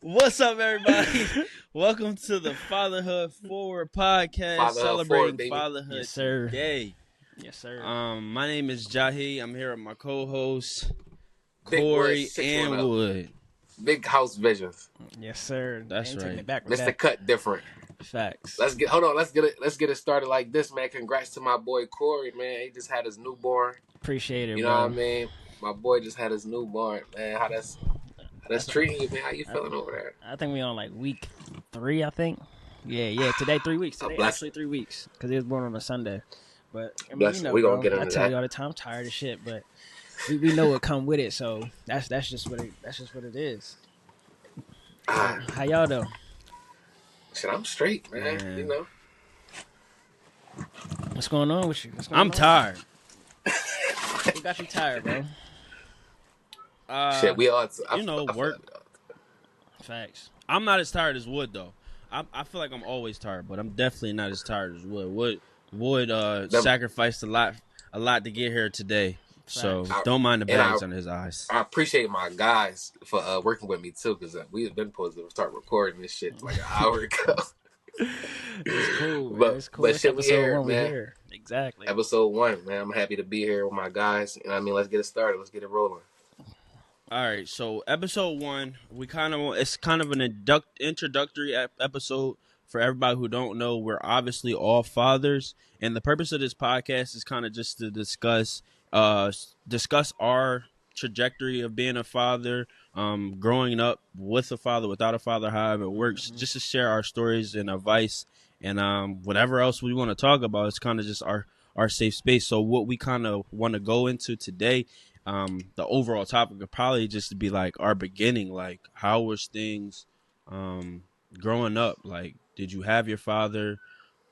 What's up, everybody? Welcome to the Fatherhood Forward podcast, Fatherhood Forward, celebrating baby. fatherhood Yes, sir. today. Yes, sir. My name is Jahi. I'm here with my co-hosts Big Wood Corey 610. and Wood. Big House Visions. Yes, sir. That's Ain't taking right. it back with Mr. that. Cut Different. Facts. Let's get it started like this, man. Congrats to my boy Corey, man. He just had his newborn. Appreciate it, You know bro. what I mean? My boy just had his newborn, man. How that's treating you, man? How you feeling over there? I think we on like week 3, I think. Yeah. Today 3 weeks. Today actually 3 weeks because he was born on a Sunday. But I mean, We gonna get into I tell that. you all the time, I'm tired of shit, but we know what come with it. So that's just what it is. How y'all though? Shit, I'm straight, man. You know. What's going on with you? I'm tired. What got you tired, bro? Shit, we all. Work. Facts. I'm not as tired as Wood though. I feel like I'm always tired, but I'm definitely not as tired as Wood. Wood sacrificed a lot to get here today. So don't mind the bags under his eyes. I appreciate my guys for working with me too, because we have been supposed to start recording this shit like an hour ago. It's cool, man. But It's cool. It's shit, we here, man. Here. Exactly. Episode 1, man. I'm happy to be here with my guys. And I mean, let's get it started. Let's get it rolling. All right, so episode 1, it's kind of an introductory episode for everybody who don't know. We're obviously all fathers, and the purpose of this podcast is kind of just to discuss our trajectory of being a father, growing up with a father, without a father, however it works, just to share our stories and advice, and whatever else we want to talk about. It's kind of just our safe space. So what we kind of want to go into today, the overall topic would probably just to be like our beginning, like how was things growing up? Like, did you have your father?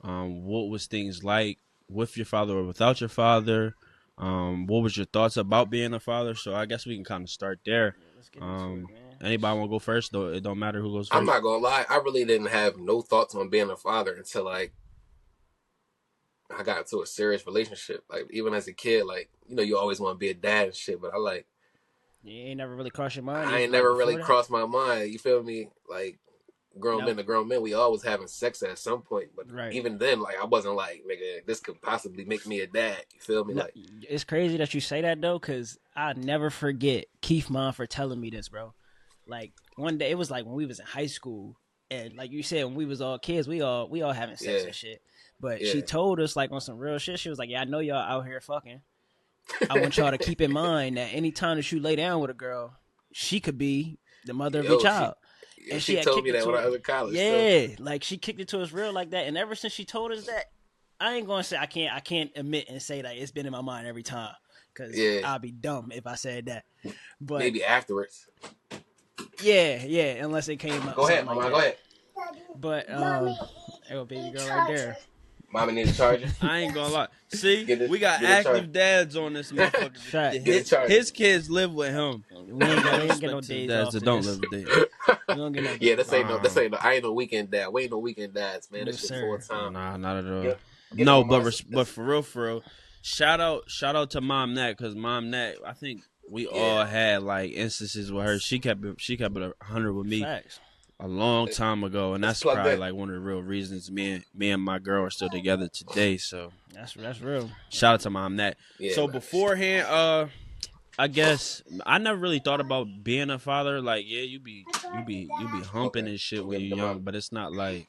What was things like with your father or without your father? What was your thoughts about being a father? So I guess we can kind of start there. Let's get into it, man. Anybody want to go first? Though it don't matter who goes first. I'm not gonna lie, I really didn't have no thoughts on being a father until like I got into a serious relationship. Like even as a kid, like you always want to be a dad and shit, but You ain't never really crossed your mind. I ain't never really crossed my mind. You feel me? Like grown men to grown men, we always having sex at some point. But even then, like I wasn't like, nigga, this could possibly make me a dad. You feel me? Like it's crazy that you say that though, because I never forget Keith mom for telling me this, bro. Like one day, it was like when we was in high school, and like you said, when we was all kids, we all having sex and shit. But she told us like on some real shit. She was like, "Yeah, I know y'all out here fucking. I want y'all to keep in mind that anytime that you lay down with a girl, she could be the mother of your child." And she told me that when I was in college. Yeah, like she kicked it to us real like that. And ever since she told us that, I ain't gonna say I can't admit and say that it's been in my mind every time, because I'll be dumb if I said that. But maybe afterwards. Yeah, unless it came up. Go ahead, Mama. Go ahead. But there go baby girl right there. Mommy need a charger. I ain't gonna lie. See, we got active dads on this motherfucker. His kids live with him. We ain't get no days off. That don't live with days. We don't get no days. Yeah, this ain't no. I ain't no weekend dad. We ain't no weekend dads, man. This shit full time. Nah, not at all. No, but for real, shout out to Mom Nat, because Mom Nat, I think we all had like instances with her. She kept it 100 with me. Facts. A long time ago, and that's probably like one of the real reasons me and my girl are still together today. So that's real. Shout out to Mom Nat. Yeah, so beforehand, I guess I never really thought about being a father. Like, yeah, you be humping and shit when you're young, but it's not like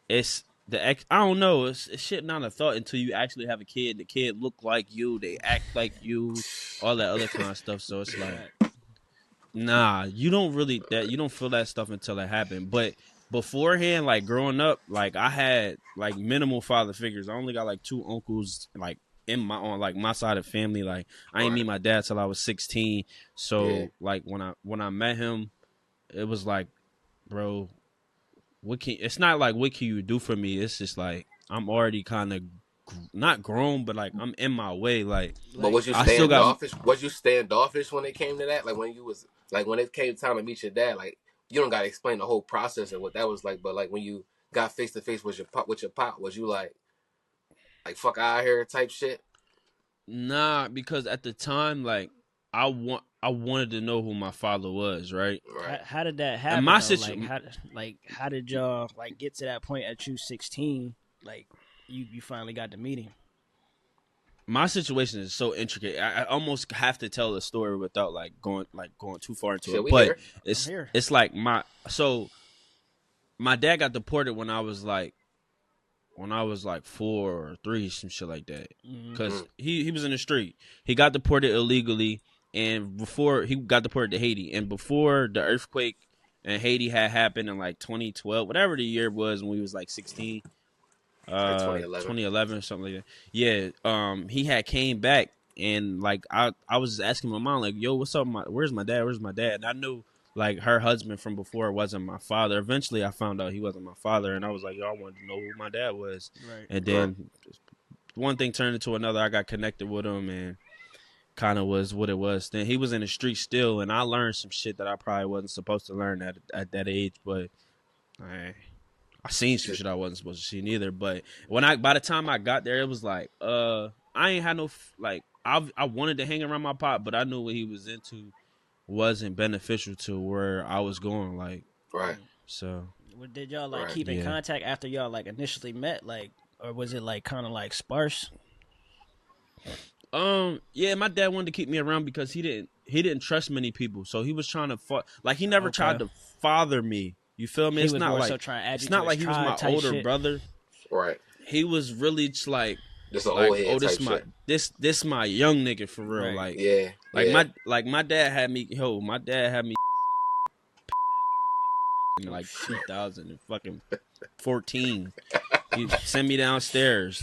it's I don't know. It's shit not a thought until you actually have a kid. The kid look like you, they act like you, all that other kind of stuff. So it's like. Nah, you don't feel that stuff until it happened. But beforehand, like growing up, like I had like minimal father figures. I only got like 2 uncles, like on like my side of the family. Like I ain't meet my dad till I was 16. So like when I met him, it was like, bro, it's not like what can you do for me? It's just like I'm already kind of not grown, but like I'm in my way. Like, but was you standoffish? Was you standoffish when it came to that? Like when it came time to meet your dad, like you don't gotta explain the whole process and what that was like. But like when you got face to face with your pop, was you like fuck out here type shit? Nah, because at the time, like I I wanted to know who my father was, right? Right. How did that happen? And my Though? situation, How did y'all like get to that point at you 16? Like you finally got to meet him. my situation is so intricate. I almost have to tell the story without going too far into Shit, it. we But here. I'm here. it's like my dad got deported when I was like 4 or 3, some shit like that. Because he was in the street. He got deported illegally, and before he got deported to Haiti, and before the earthquake in Haiti had happened in like 2012, whatever the year was when we was like 16, Like 2011. 2011 or something like that. Yeah, he had came back, and like I was asking my mom like, "Yo, what's up? Where's my dad? Where's my dad?" And I knew like her husband from before wasn't my father. Eventually, I found out he wasn't my father, and I was like, "Yo, I wanted to know who my dad was." Right. And then one thing turned into another. I got connected with him, and kind of was what it was. Then he was in the street still, and I learned some shit that I probably wasn't supposed to learn at that age, but. I seen some shit I wasn't supposed to see neither. But by the time I got there, it was like, I ain't had no I wanted to hang around my pop, but I knew what he was into wasn't beneficial to where I was going. Like, Right. so. What did y'all like Right. keep in contact after y'all like initially met? Like, or was it like kind of like sparse? Yeah, my dad wanted to keep me around because he didn't trust many people, so he was trying to he never tried to father me. You feel me? He was more so trying to add you it's not to like his he was my tribe older shit. brother. Right. He was really just like Just an old head this type my shit. this my young nigga for real. Right. Like my dad had me in like 2014. He sent me downstairs.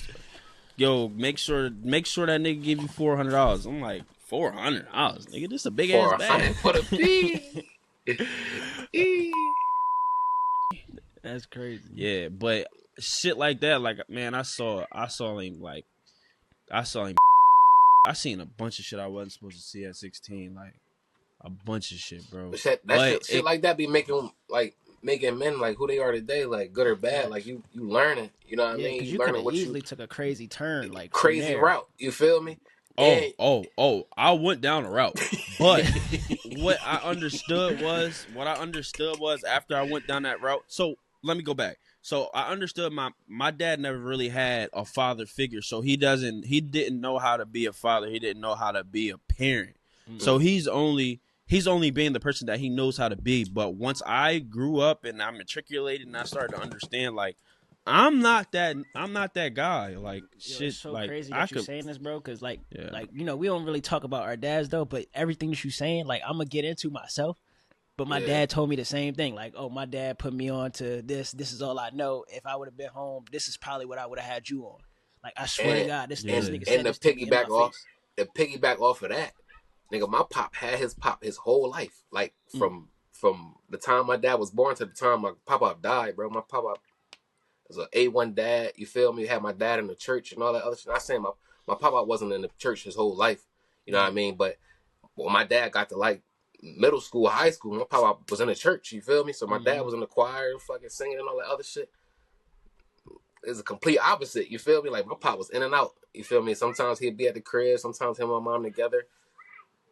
Yo, make sure that nigga give you $400. I'm like, $400, nigga. This is a big ass bag. For the fee. That's crazy. Yeah, but shit like that, like man, I saw him I seen a bunch of shit I wasn't supposed to see at 16, like a bunch of shit, bro. Shit like that be making men like who they are today, like good or bad. Like you learning, you know what I mean? Because you could have easily took a crazy turn, like crazy route. You feel me? I went down a route, but what I understood was after I went down that route. So let me go back. So I understood my dad never really had a father figure, so he didn't know how to be a father. He didn't know how to be a parent. Mm-hmm. So he's only being the person that he knows how to be. But once I grew up and I matriculated and I started to understand, like, I'm not that guy. Like, shit. It's so like, crazy that you're saying this, bro. Because like we don't really talk about our dads though. But everything that you're saying, like, I'm gonna get into myself. But my dad told me the same thing. Like, oh, my dad put me on to this. This is all I know. If I would have been home, this is probably what I would have had you on. Like, I swear to God, this nigga said this to me in my face. The piggyback off of that, nigga, my pop had his pop his whole life. Like from the time my dad was born to the time my pop died, bro. My pop was an A1 dad. You feel me? Had my dad in the church and all that other shit. I'm saying my pop wasn't in the church his whole life. You know what I mean? But when my dad got to like middle school, high school, my pop was in the church. You feel me? So my dad was in the choir, fucking singing and all that other shit. It's a complete opposite. You feel me? Like my pop was in and out. You feel me? Sometimes he'd be at the crib. Sometimes him and my mom together.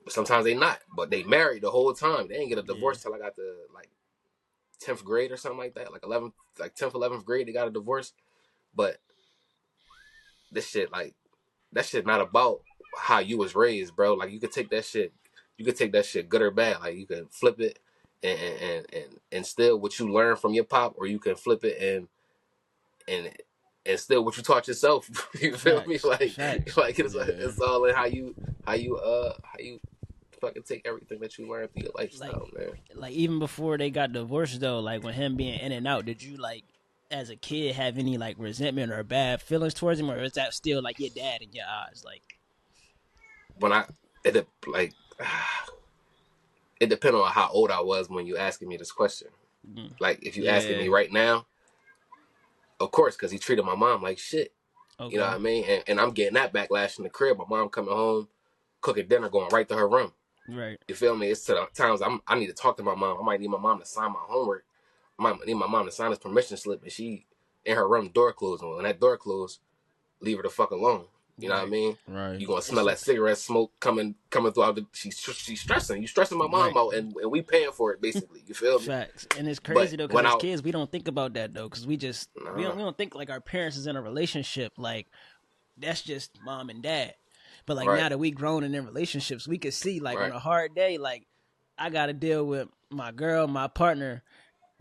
Sometimes they not, but they married the whole time. They didn't get a divorce till I got to like 10th grade or something like that. Like 10th, 11th grade, they got a divorce. But this shit, like, that shit not about how you was raised, bro. Like, you could take that shit good or bad. Like, you can flip it and instill what you learned from your pop, or you can flip it and instill what you taught yourself. You feel me? Like it's all in how you fucking take everything that you learn through your lifestyle, man. Like even before they got divorced though, like when him being in and out, did you like as a kid have any like resentment or bad feelings towards him, or is that still like your dad in your eyes? Like it depends on how old I was when you asking me this question. Mm-hmm. Like if you asking me right now, of course, because he treated my mom like shit. Okay. You know what I mean? And I'm getting that backlash in the crib. My mom coming home, cooking dinner, going right to her room. Right. You feel me? It's to the times I need to talk to my mom. I might need my mom to sign my homework. I might need my mom to sign this permission slip, and she in her room, door closed. And when that door closed, leave her the fuck alone. You know what I mean? Right. You gonna smell that cigarette smoke coming throughout the. She's stressing. You stressing my mom out, and we paying for it basically. You feel me? Facts. And it's crazy though, because as kids we don't think about that though, because we don't think like our parents is in a relationship like that's just mom and dad. But like now that we grown and in relationships, we could see like on a hard day, like I got to deal with my girl, my partner.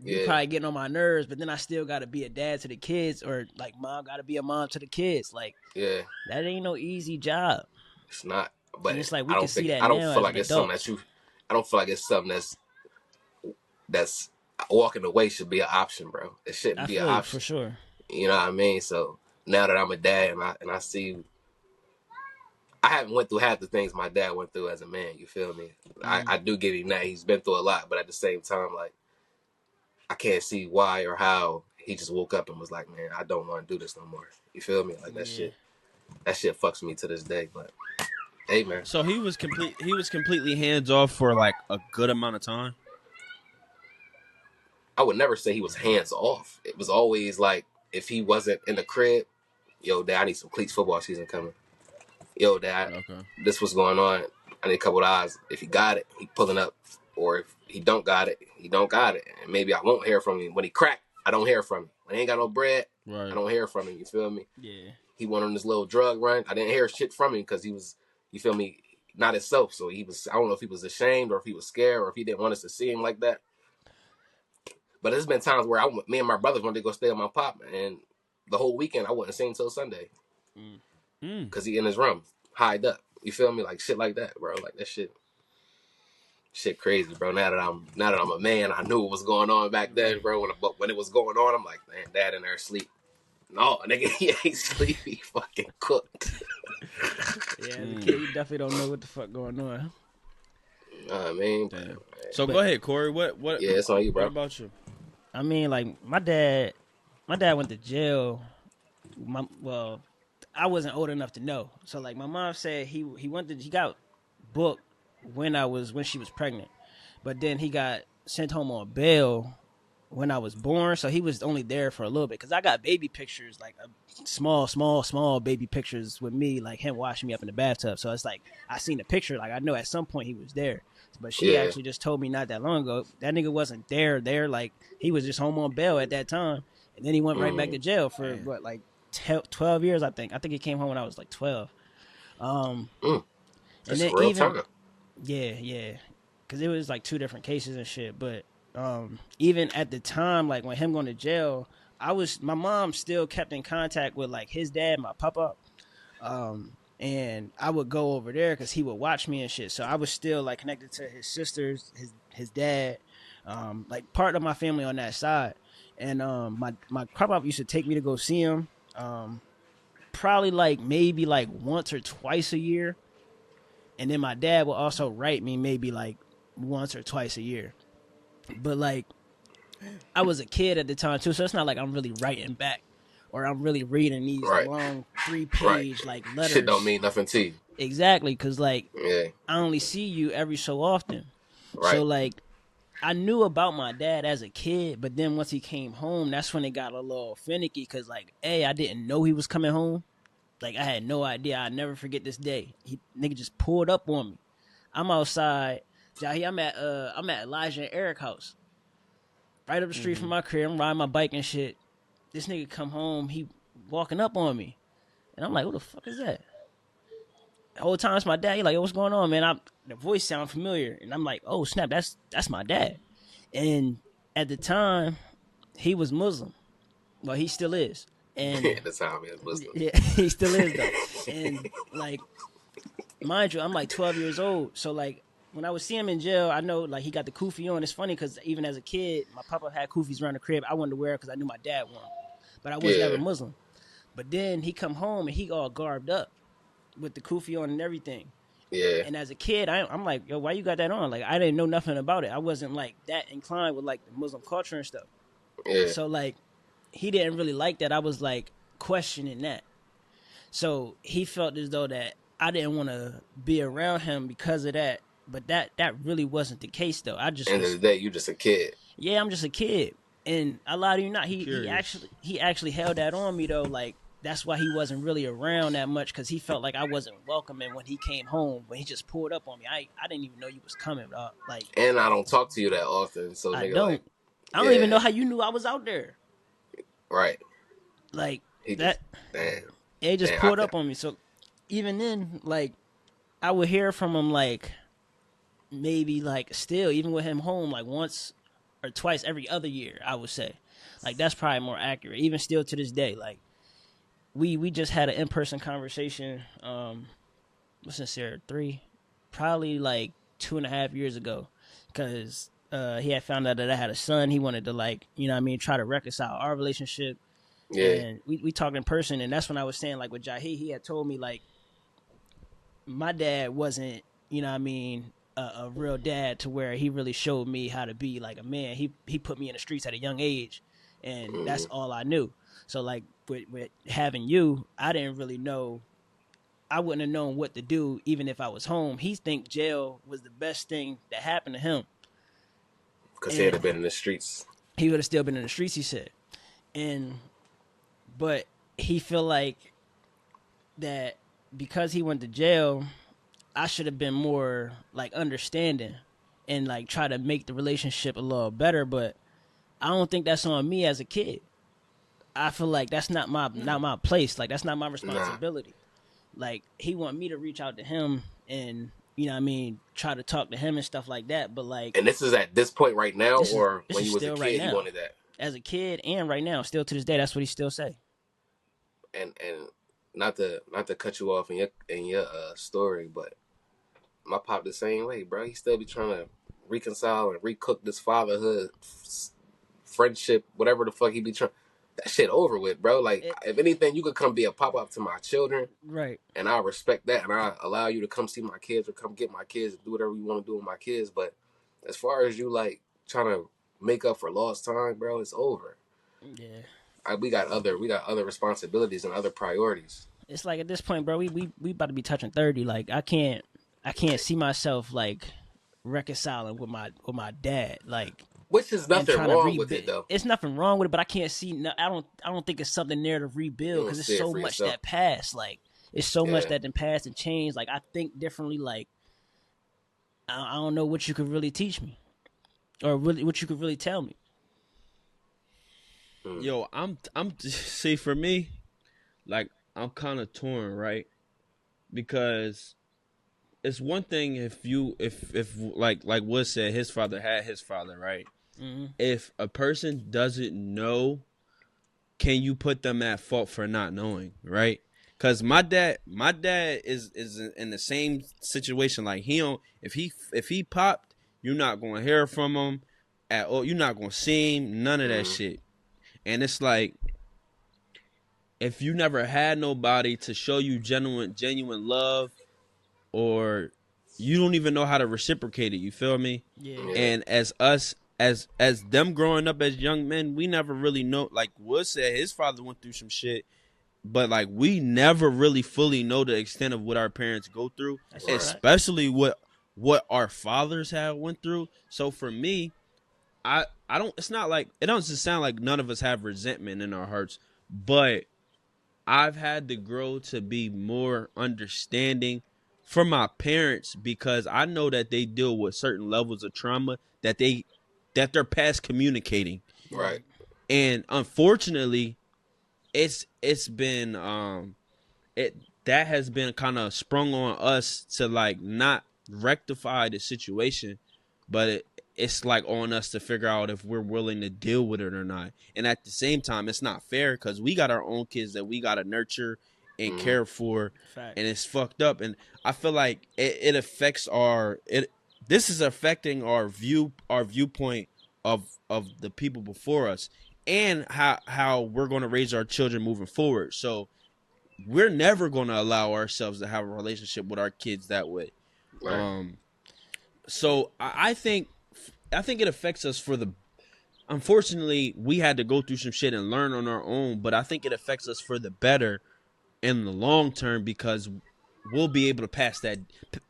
You probably getting on my nerves, but then I still got to be a dad to the kids, or like mom got to be a mom to the kids. Like, that ain't no easy job. It's not. But and it's like we can see that now. I don't feel like it's something that's walking away should be an option, bro. It shouldn't be an option for sure. You know what I mean? So now that I'm a dad and I see, I haven't went through half the things my dad went through as a man. You feel me? I do give him that. He's been through a lot, but at the same time, like, I can't see why or how he just woke up and was like, man, I don't want to do this no more. You feel me? Like that shit fucks me to this day. But hey, man. So he was completely hands off for like a good amount of time. I would never say he was hands off. It was always like, if he wasn't in the crib, yo, Dad, I need some cleats football season coming. Yo, Dad, this was going on. I need a couple of eyes. If he got it, he pulling up. Or if he don't got it, he don't got it. And maybe I won't hear from him. When he crack, I don't hear from him. When he ain't got no bread, I don't hear from him. You feel me? Yeah. He went on this little drug run. I didn't hear shit from him because he was, you feel me, not himself. So he was, I don't know if he was ashamed or if he was scared or if he didn't want us to see him like that. But there's been times where me and my brothers wanted to go stay with my pop, and the whole weekend I wouldn't see him till Sunday. Because he in his room, hide up. You feel me? Like shit like that, bro. Like that shit crazy, bro. Now that I'm a man, I knew what was going on back then, bro. When it was going on, I'm like, man, Dad in there asleep. No, nigga, he ain't sleep. He fucking cooked. Yeah, the kid, you definitely don't know what the fuck going on. I mean, so go ahead, Corey. What? Yeah, it's on you, bro. What about you? I mean, like my dad went to jail. I wasn't old enough to know. So like my mom said he got booked when she was pregnant. But then he got sent home on bail when I was born, so he was only there for a little bit. Cause I got baby pictures, like small baby pictures with me, like him washing me up in the bathtub. So it's like I seen the picture, like I know at some point he was there. But she actually just told me not that long ago that nigga wasn't there. Like he was just home on bail at that time, and then he went right back to jail for 12 years. I think he came home when I was like 12. That's and then a real time. Yeah, because it was like two different cases and shit. But even at the time, like when him going to jail, my mom still kept in contact with like his dad, my papa. And I would go over there because he would watch me and shit. So I was still like connected to his sisters, his dad, like part of my family on that side. And my papa used to take me to go see him, probably like maybe like once or twice a year. And then my dad would also write me maybe like once or twice a year. But like I was a kid at the time too, so it's not like I'm really writing back. Or I'm really reading these long 3-page like letters. Shit don't mean nothing to you. Exactly, because like I only see you every so often. Right. So like I knew about my dad as a kid, but then once he came home, that's when it got a little finicky. Because like, I didn't know he was coming home. Like I had no idea. I'll never forget this day. Nigga just pulled up on me. I'm outside. Jahi, I'm at Elijah and Eric's house, right up the street from my crib. I'm riding my bike and shit. This nigga come home, he walking up on me. And I'm like, who the fuck is that? The whole time it's my dad. He like, yo, what's going on, man? The voice sound familiar. And I'm like, oh, snap, that's my dad. And at the time, he was Muslim. Well, he still is. And at the time, he was Muslim. Yeah, he still is, though. And, like, mind you, I'm like 12 years old. So, like, when I would see him in jail, I know, like, he got the kufi on. It's funny because even as a kid, my papa had kufis around the crib. I wanted to wear it because I knew my dad wore them. But I was never Muslim. But then he come home and he all garbed up with the kufi on and everything. Yeah. And as a kid, I'm like, yo, why you got that on? Like, I didn't know nothing about it. I wasn't, like, that inclined with, like, the Muslim culture and stuff. Yeah. So, like, he didn't really like that. I was, like, questioning that. So he felt as though that I didn't want to be around him because of that. But that really wasn't the case, though. I just end of the day, you're just a kid. Yeah, I'm just a kid. And I lie to you not, he actually held that on me though. Like that's why he wasn't really around that much, because he felt like I wasn't welcoming when he came home. When he just pulled up on me, I didn't even know you was coming, dog. Like, and I don't talk to you that often, so I nigga, like, don't. I don't even yeah, know how you knew I was out there. right. Like He just, that. damn, He just damn. pulled up on me. So even then, like, I would hear from him, like, maybe, like, still, even with him home, like, once or twice every other year, I would say. Like, that's probably more accurate. Even still to this day, like, we just had an in-person conversation, what's this here, probably like 2.5 years ago, because he had found out that I had a son. He wanted to, like, you know what I mean, try to reconcile our relationship. Yeah. And we talked in person, and that's when I was saying, like, with Jahi, he had told me, like, my dad wasn't, you know what I mean, a real dad to where he really showed me how to be like a man. He put me in the streets at a young age, and that's all I knew. So, like, with having you, I didn't really know. I wouldn't have known what to do even if I was home. He think jail was the best thing that happened to him, Because he and had been in the streets. he would have still been in the streets, he said. But he feel like that because he went to jail, I should have been more, like, understanding and, like, try to make the relationship a little better. But I don't think that's on me as a kid. I feel like that's not my place. Like, that's not my responsibility. Like, he want me to reach out to him and, you know what I mean, try to talk to him and stuff like that. But, like, And this is at this point right now, this or when is you was a still kid, right he now. wanted that. As a kid and right now, still to this day, that's what he still say. And not to cut you off in your story, but my pop the same way, bro. He still be trying to reconcile and recook this fatherhood, friendship, whatever the fuck he be trying. That shit over with, bro. Like, if anything, you could come be a pop up to my children, Right? And I respect that, and I allow you to come see my kids or come get my kids and do whatever you want to do with my kids. But as far as you, like, trying to make up for lost time, bro, it's over. Yeah. We got other responsibilities and other priorities. It's like, at this point, bro, we about to be touching 30. Like, I can't see myself, like, reconciling with my dad, like, which is nothing wrong with it, though. It's nothing wrong with it, but I can't see. I don't think it's something there to rebuild, because it's so much that passed. Like, it's so much that then passed and changed. Like, I think differently. Like, I don't know what you could really teach me, or really what you could really tell me. Yo, I'm see, for me, like, I'm kind of torn, right? Because it's one thing if like Wood said, his father had his father, right? Mm-hmm. If a person doesn't know, can you put them at fault for not knowing, right? Because my dad is in the same situation. Like, he don't, if he popped, you're not gonna hear from him at all. You're not gonna see him, none of that shit. And it's like, if you never had nobody to show you genuine love, or you don't even know how to reciprocate it, you feel me? Yeah. And as them growing up as young men, we never really know. Like Wood said, his father went through some shit, but, like, we never really fully know the extent of what our parents go through, especially what our fathers have went through. So for me, I don't. It's not like, it doesn't sound like none of us have resentment in our hearts, but I've had to grow to be more understanding for my parents, because I know that they deal with certain levels of trauma that they're past communicating. Right. And unfortunately, it's been that has been kind of sprung on us to, like, not rectify the situation, but it's like on us to figure out if we're willing to deal with it or not. And at the same time, it's not fair, because we got our own kids that we got to nurture and care for. Fact. And it's fucked up. And I feel like it affects this is affecting our viewpoint of the people before us, and how we're going to raise our children moving forward. So we're never going to allow ourselves to have a relationship with our kids that way. Right. So I think it affects us for the. Unfortunately, we had to go through some shit and learn on our own, but I think it affects us for the better in the long term, because we'll be able to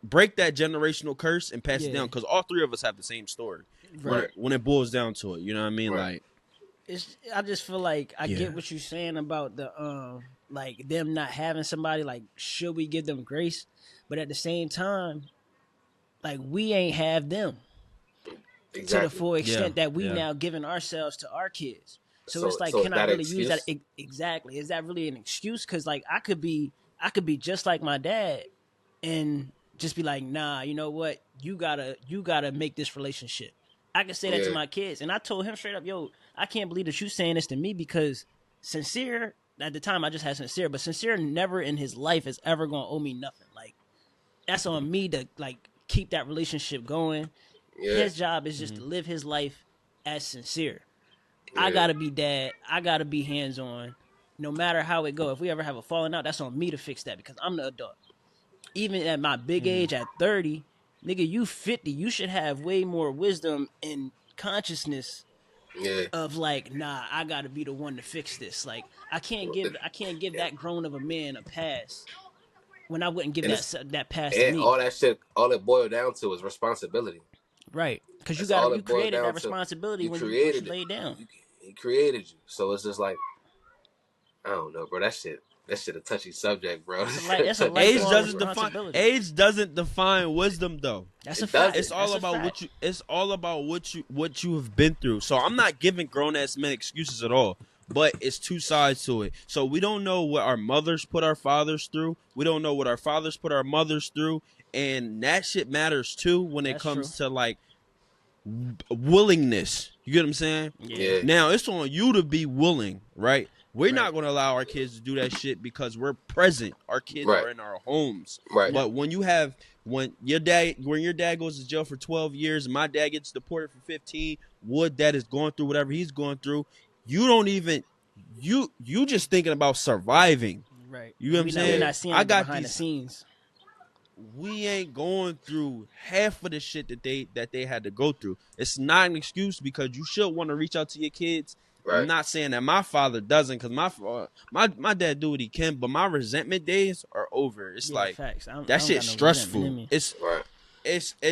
break that generational curse and pass it down, because all three of us have the same story. Right. When it boils down to it, you know what I mean? Right. Like, I just feel like I get what you're saying about the like them not having somebody, like should we give them grace? But at the same time, like we ain't have them to the full extent that we now giving ourselves to our kids. So it's like, So is can I that really excuse? use that? Exactly. Is that really an excuse? Because like I could be just like my dad and just be like, nah, you know what? You gotta make this relationship. I can say that to my kids, and I told him straight up, yo, I can't believe that you saying this to me, because Sincere, at the time I just had Sincere, but Sincere never in his life is ever gonna owe me nothing. Like that's on me to like keep that relationship going. His job is just to live his life as Sincere. I gotta be dad. I gotta be hands on. No matter how it go, if we ever have a falling out, that's on me to fix that, because I'm the adult. Even at my big age, at 30, nigga, you 50, you should have way more wisdom and consciousness of like, nah, I gotta be the one to fix this. Like I can't give that grown of a man a pass when I wouldn't give that pass to and me. all that shit, all it boiled down to is responsibility. Right, because you created that responsibility when you laid down. He created you, so it's just like, I don't know, bro. That shit a touchy subject, bro. That's a lifelong responsibility. Age doesn't define wisdom, though. That's a fact. It's all about what you. It's all about what you have been through. So I'm not giving grown ass men excuses at all. But it's two sides to it. So we don't know what our mothers put our fathers through. We don't know what our fathers put our mothers through, and that shit matters too when it comes to like willingness. You get what I'm saying? Yeah. Now it's on you to be willing, right? We're not going to allow our kids to do that shit because we're present. Our kids are in our homes. Right. But when your dad goes to jail for 12 years and my dad gets deported for 15, Wood dad is going through whatever he's going through, you don't even you just thinking about surviving. Right. You know what I'm saying? We're not seeing I got behind the scenes. We ain't going through half of the shit that they had to go through. It's not an excuse, because you should want to reach out to your kids. Right. I'm not saying that my father doesn't, because my dad do what he can, but my resentment days are over. It's like that shit's stressful. It's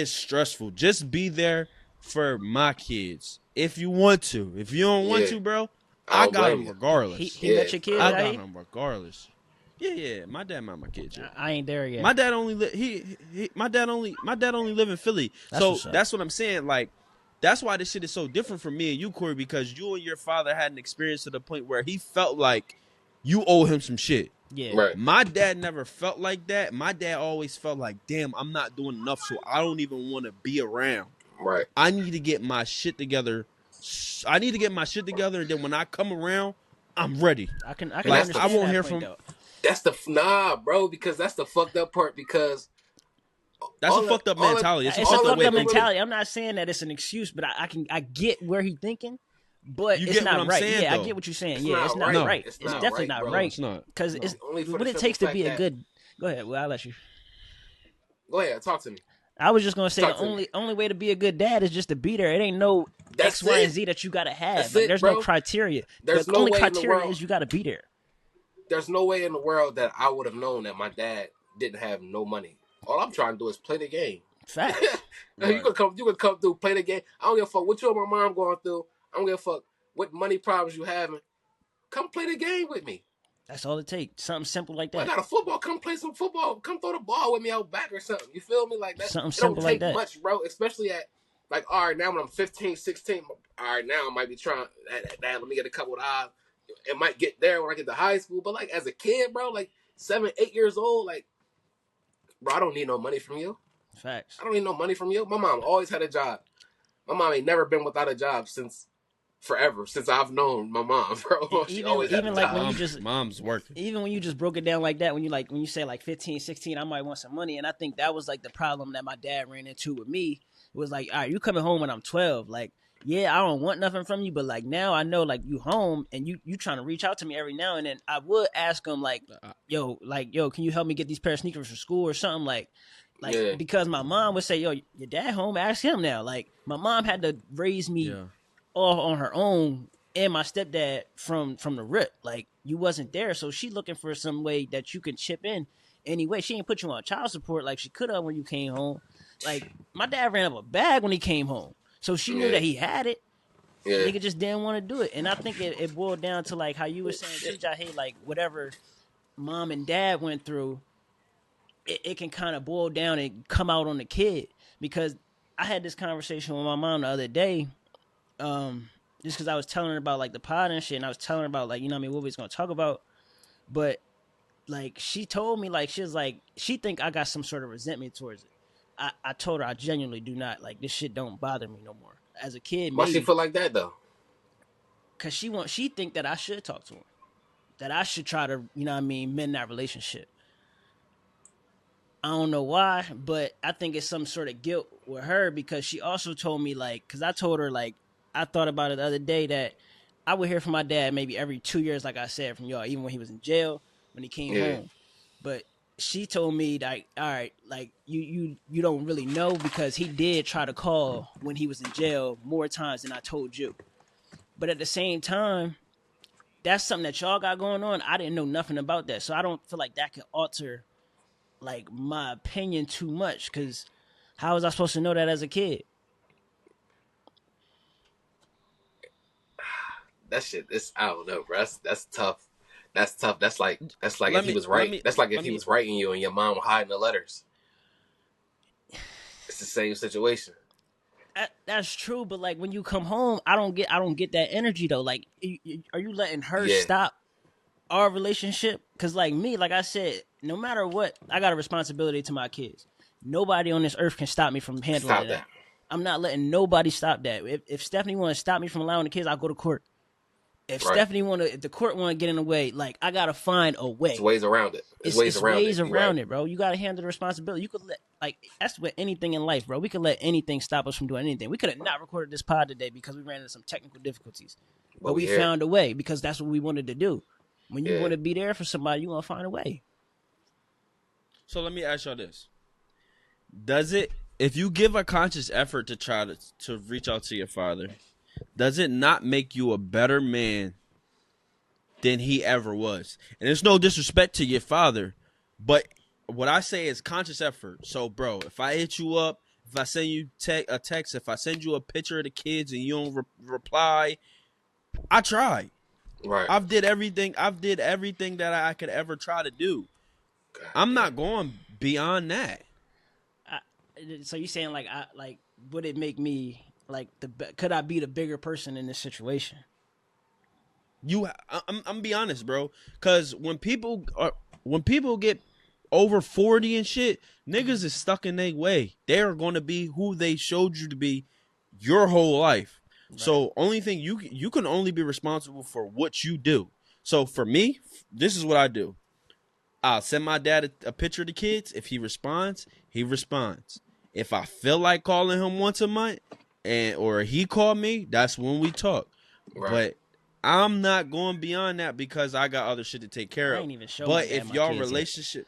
stressful. Just be there for my kids if you want to. If you don't want to, bro, I got them regardless. He met your kids. I got them regardless. Yeah. My dad met my kids. Yeah. I ain't there yet. My dad only my dad only live in Philly. That's what I'm saying. Like, that's why this shit is so different from me and you, Corey, because you and your father had an experience to the point where he felt like you owe him some shit. Yeah. Right. My dad never felt like that. My dad always felt like, damn, I'm not doing enough, so I don't even want to be around. Right. I need to get my shit together. And then when I come around, I'm ready. I can understand I won't hear from. Though. That's bro, because that's the fucked up part, because that's a fucked up mentality. It's a fucked up mentality. I'm not saying that it's an excuse, but I get where he's thinking, but it's not right. Saying, yeah, though. I get what you're saying. It's not right. It's definitely not right. It's not, because it's what it takes to be a good. Go ahead. Well, I'll let you. Go ahead. Talk to me. I was just gonna say the only way to be a good dad is just to be there. It ain't no X, Y, and Z that you gotta have. Like, there's no criteria. The only criteria is you gotta be there. There's no way in the world that I would have known that my dad didn't have no money. All I'm trying to do is play the game. Fact. Right. You can come through, play the game. I don't give a fuck what you and my mom going through. I don't give a fuck what money problems you having. Come play the game with me. That's all it takes. Something simple like that. I got a football. Come play some football. Come throw the ball with me out back or something. You feel me? Like that. Something simple like that. It don't take much, bro. Especially at, like, all right, now when I'm 15, 16, all right, now I might be trying, let me get a couple of odds. It might get there when I get to high school. But, like, as a kid, bro, like 7, 8 years old, like, bro, I don't need no money from you. Facts. I don't need no money from you. My mom always had a job. My mom ain't never been without a job since forever, since I've known my mom, bro. She always had a job. When you just mom's working. Even when you just broke it down like that, when you say like 15, 16, I might want some money, and I think that was like the problem that my dad ran into with me. It was like, all right, you coming home when I'm 12, like, yeah, I don't want nothing from you, but like now I know like you home and you trying to reach out to me every now and then. I would ask him like, yo, can you help me get these pair of sneakers for school or something like because my mom would say, yo, your dad home, ask him now. Like my mom had to raise me all on her own and my stepdad from the rip. Like you wasn't there, so she looking for some way that you can chip in anyway. She ain't put you on child support like she could have when you came home. Like my dad ran up a bag when he came home. So she knew that he had it. Yeah. Nigga just didn't want to do it. And I think it boiled down to like how you were saying too, Jahi, like whatever mom and dad went through, it can kind of boil down and come out on the kid. Because I had this conversation with my mom the other day, just because I was telling her about like the pod and shit, and I was telling her about like, you know what I mean, what we was gonna talk about. But like she told me, like, she was like, she think I got some sort of resentment towards it. I told her I genuinely do not. Like, this shit don't bother me no more. As a kid, Why maybe. she feel like that though? Cause she think that I should talk to him, that I should try to, you know what I mean, mend that relationship. I don't know why, but I think it's some sort of guilt with her, because she also told me, like, because I told her, like, I thought about it the other day that I would hear from my dad maybe every 2 years, like I said, from y'all, even when he was in jail, when he came home. But she told me, like, all right, like, you don't really know, because he did try to call when he was in jail more times than I told you. But at the same time, that's something that y'all got going on. I didn't know nothing about that, so I don't feel like that could alter like my opinion too much, because how was I supposed to know that as a kid? That shit, I don't know, bro. That's tough. That's tough. That's like if he was right. That's like if he was writing you and your mom was hiding the letters. It's the same situation. That's true, but like when you come home, I don't get that energy though. Like, are you letting her stop our relationship? Because like me, like I said, no matter what, I got a responsibility to my kids. Nobody on this earth can stop me from handling that. I'm not letting nobody stop that. If Stephanie want to stop me from allowing the kids, I'll go to court. If the court want to get in the way, like, I gotta find a way. It's ways around it. It's ways around it, bro. You gotta handle the responsibility. You could let, like, that's with anything in life, bro. We could let anything stop us from doing anything. We could have not recorded this pod today because we ran into some technical difficulties, but we found a way, because that's what we wanted to do. When you want to be there for somebody, you want to find a way. So let me ask y'all this: does it, if you give a conscious effort to try to reach out to your father, does it not make you a better man than he ever was? And there's no disrespect to your father, but what I say is conscious effort. So, bro, if I hit you up, if I send you a text, if I send you a picture of the kids and you don't reply, I tried. Right. I've did everything that I could ever try to do. I'm not going beyond that. So you saying like, would it make me like could I be the bigger person in this situation? I'm be honest, bro. Because when people get over 40 and shit, niggas is stuck in their way. They are going to be who they showed you to be your whole life. Right. So only thing you can only be responsible for what you do. So for me, this is what I do. I'll send my dad a picture of the kids. If he responds, he responds. If I feel like calling him once a month, or he called me, that's when we talk. Right. But I'm not going beyond that because I got other shit to take care of. I ain't even show but if y'all relationship,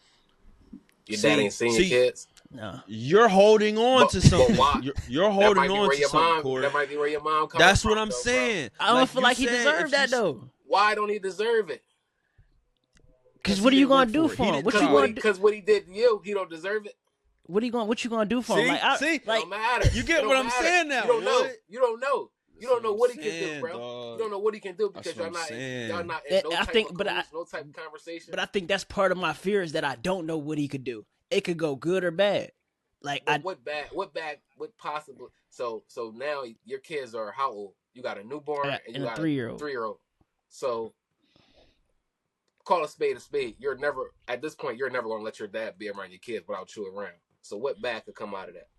your dad ain't seen your kids. No, you're holding on to something. You're holding on to something, Corey. That might be where your mom comes from. That's what I'm saying. Bro. I don't feel like he deserved that though. Why don't he deserve it? Because what are you gonna do for him? Because what he did to you, he don't deserve it. What you gonna do for him? Like, it don't matter. You get what I'm saying now. You don't know. You don't know. You don't know what he can do, bro. You don't know what he can do because y'all not in no type of conversation. But I think that's part of my fear, is that I don't know what he could do. It could go good or bad. Like, what possible? So now your kids are how old? You got a newborn and you got a 3-year-old. So call a spade a spade. At this point, you're never gonna let your dad be around your kids without you around. So what bad could come out of that?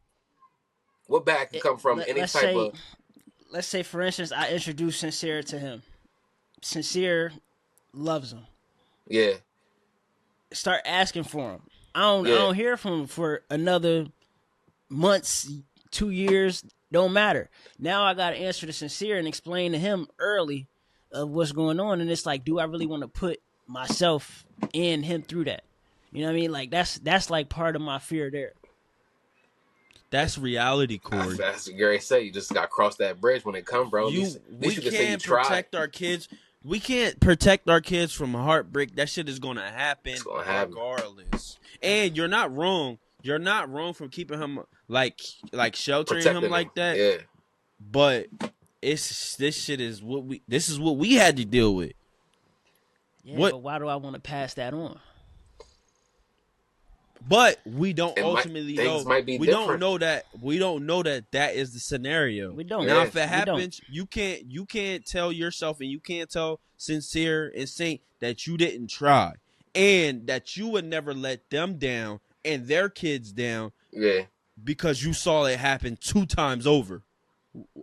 What bad could come from any type of? Let's say, for instance, I introduce Sincere to him. Sincere loves him. Yeah. Start asking for him. I don't hear from him for another months, 2 years. Don't matter. Now I got to answer to Sincere and explain to him early of what's going on. And it's like, do I really want to put myself and him through that? You know what I mean? Like, that's like part of my fear there. That's reality, Corey. That's what Gary said. You just got to cross that bridge when it comes, bro. We can't protect our kids. We can't protect our kids from heartbreak. That shit is going to happen regardless. And you're not wrong. You're not wrong for keeping him, like sheltering him like that. Yeah. But this is what we had to deal with. Yeah, what? But why do I want to pass that on? But we don't ultimately know. We don't know that. We don't know that that is the scenario. We don't. Now, if it happens, you can't tell yourself and you can't tell Sincere and Saint that you didn't try and that you would never let them down and their kids down. Yeah. Because you saw it happen 2 times over.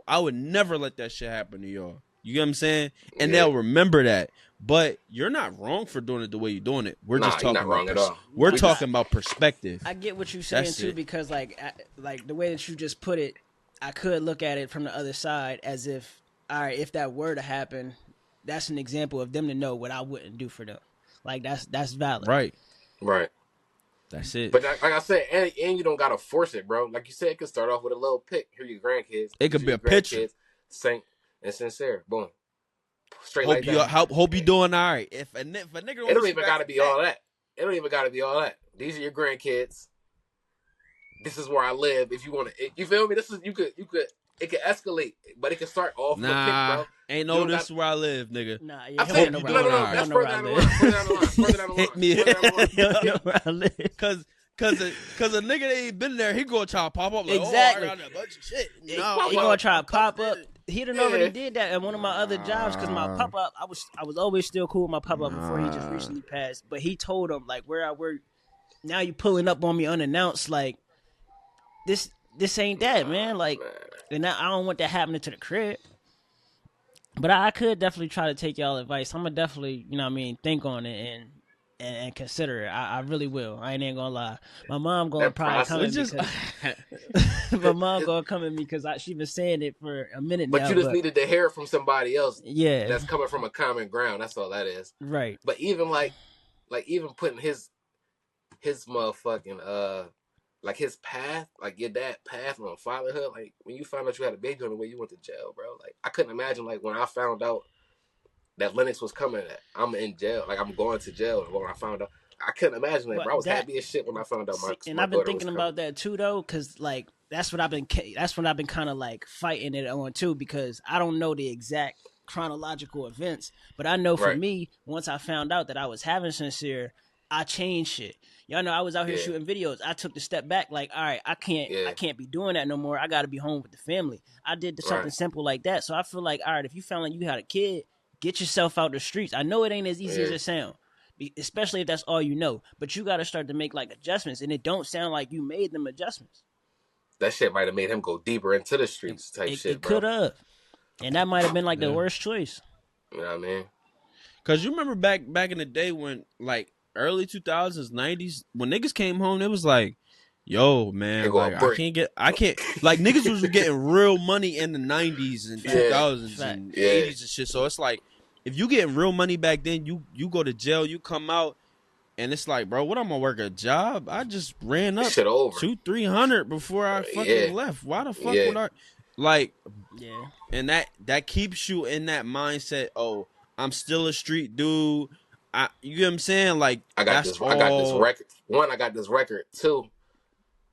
I would never let that shit happen to y'all. You get what I'm saying? And they'll remember that. But you're not wrong for doing it the way you're doing it. We're just talking about at all. We're talking about perspective. I get what you're saying too, because like the way that you just put it, I could look at it from the other side as if, all right, if that were to happen, that's an example of them to know what I wouldn't do for them. Like that's valid. Right. That's it. But like I said, and you don't gotta force it, bro. Like you said, it could start off with a little pic. Here your grandkids. It could be a picture. Saint and Sincere. Boom. Straight hope like that. Hope you doing all right. If a nigga it don't even gotta be all that. It don't even gotta be all that. These are your grandkids. This is where I live. If you want to, you feel me? This is you could. It could escalate, but it can start off with a pic, bro. Ain't no this is where I live, nigga. Nah, yeah. No. That's further down the line. Further down the line. Further down the line. Hit me. Where I live. Cause a nigga that ain't been there, he gonna try to pop up like, exactly. Oh, I got a bunch of shit. No, he gonna try to pop up. He done already did that at one of my other jobs because my pop up, I was always still cool with my pop up before he just recently passed. But he told him like where I work. Now you pulling up on me unannounced, like this ain't that, man. Like, and I don't want that happening to the crib. But I could definitely try to take y'all advice. I'm gonna definitely, think on it and consider it. I really will. I ain't gonna lie. My mom gonna probably come at me. My mom gonna come at me because she been saying it for a minute now. But you just needed to hear it from somebody else. Yeah, that's coming from a common ground. That's all that is. Right. But even like even putting his motherfucking like his path, like your dad path on fatherhood. Like when you found out you had a baby on the way, you went to jail, bro. Like I couldn't imagine like when I found out that Lennox was coming, that I'm in jail, like I'm going to jail. When I found out, I couldn't imagine that, bro. I was happy as shit when I found out and I've been thinking about that too, though, because like that's what I've been kind of like fighting it on too, because I don't know the exact chronological events, but I know for me, once I found out that I was having Sincere, I changed shit. Y'all know I was out here shooting videos. I took the step back, like, all right, I can't be doing that no more. I got to be home with the family. I did something simple like that. So I feel like, all right, if you found like you had a kid, get yourself out the streets. I know it ain't as easy as it sounds, especially if that's all you know. But you got to start to make like adjustments, and it don't sound like you made them adjustments. That shit might have made him go deeper into the streets shit. It could have, and that might have been like the worst choice. You know what I mean? Because you remember back in the day when like early 2000s, 90s, when niggas came home, it was like, yo, man, like, I can't, like, niggas was getting real money in the 90s and 2000s and 80s and shit. So it's like, if you getting real money back then, you go to jail, you come out, and it's like, bro, what, I'm gonna work a job? I just ran up $200-300 before I fucking left. Why the fuck would I, like, and that keeps you in that mindset, oh, I'm still a street dude. You get what I'm saying? Like, I got this record. One, I got this record. Two,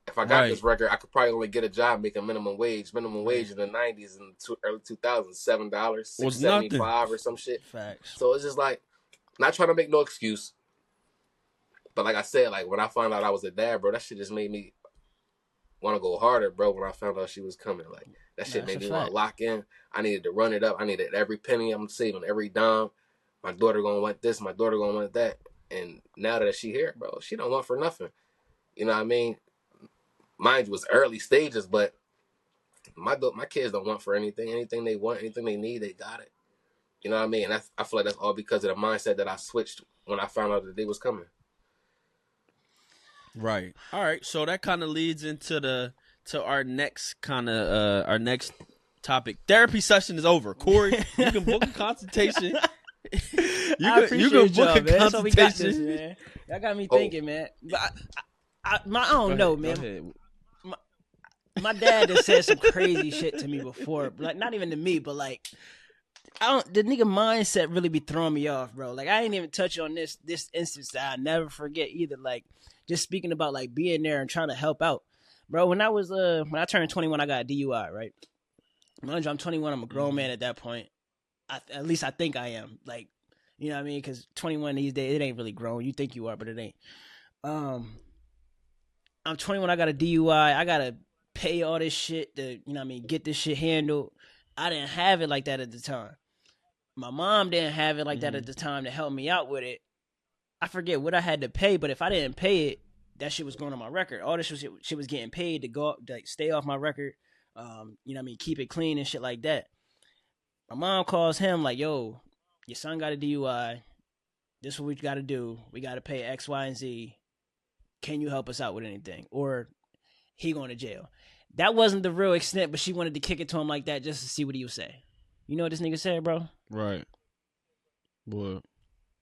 if I got this record, I could probably only get a job making minimum wage. Minimum wage in the 90s and early 2000s, $7, $6.75 or some shit. Facts. So it's just like, not trying to make no excuse. But like I said, like when I found out I was a dad, bro, that shit just made me want to go harder, bro. When I found out she was coming, like that shit made me want to lock in. I needed to run it up. I needed every penny. I'm saving every dime. My daughter gonna want this. My daughter gonna want that. And now that she here, bro, she don't want for nothing. You know what I mean? Mine was early stages, but my kids don't want for anything. Anything they want, anything they need, they got it. You know what I mean? And I feel like that's all because of the mindset that I switched when I found out that they was coming. Right. All right. So that kind of leads into our next our next topic. Therapy session is over. Corey, you can book a consultation. I appreciate y'all, man. That's how we got this, man. Y'all got me thinking, man. But I don't know, man. My dad has said some crazy shit to me before. Like, not even to me, but like, the nigga mindset really be throwing me off, bro. Like, I ain't even touch on this instance that I'll never forget either. Like, just speaking about like being there and trying to help out, bro. When I turned 21, I got a DUI, right? Mind you, I'm 21. I'm a grown man at that point. At least I think I am. Like, You know what I mean? Because 21 these days, it ain't really grown. You think you are, but it ain't. Um, I'm 21. I got a DUI. I gotta pay all this shit to, you know what I mean, get this shit handled. I didn't have it like that at the time. My mom didn't have it like that at the time to help me out with it. I forget what I had to pay, but if I didn't pay it, that shit was going on my record. All this shit was getting paid to go, like, stay off my record. You know what I mean, keep it clean and shit like that. My mom calls him like, "Yo, your son got a DUI. This is what we got to do. We got to pay X, Y, and Z. Can you help us out with anything? Or he going to jail." That wasn't the real extent, but she wanted to kick it to him like that just to see what he would say. You know what this nigga said, bro? Right. What?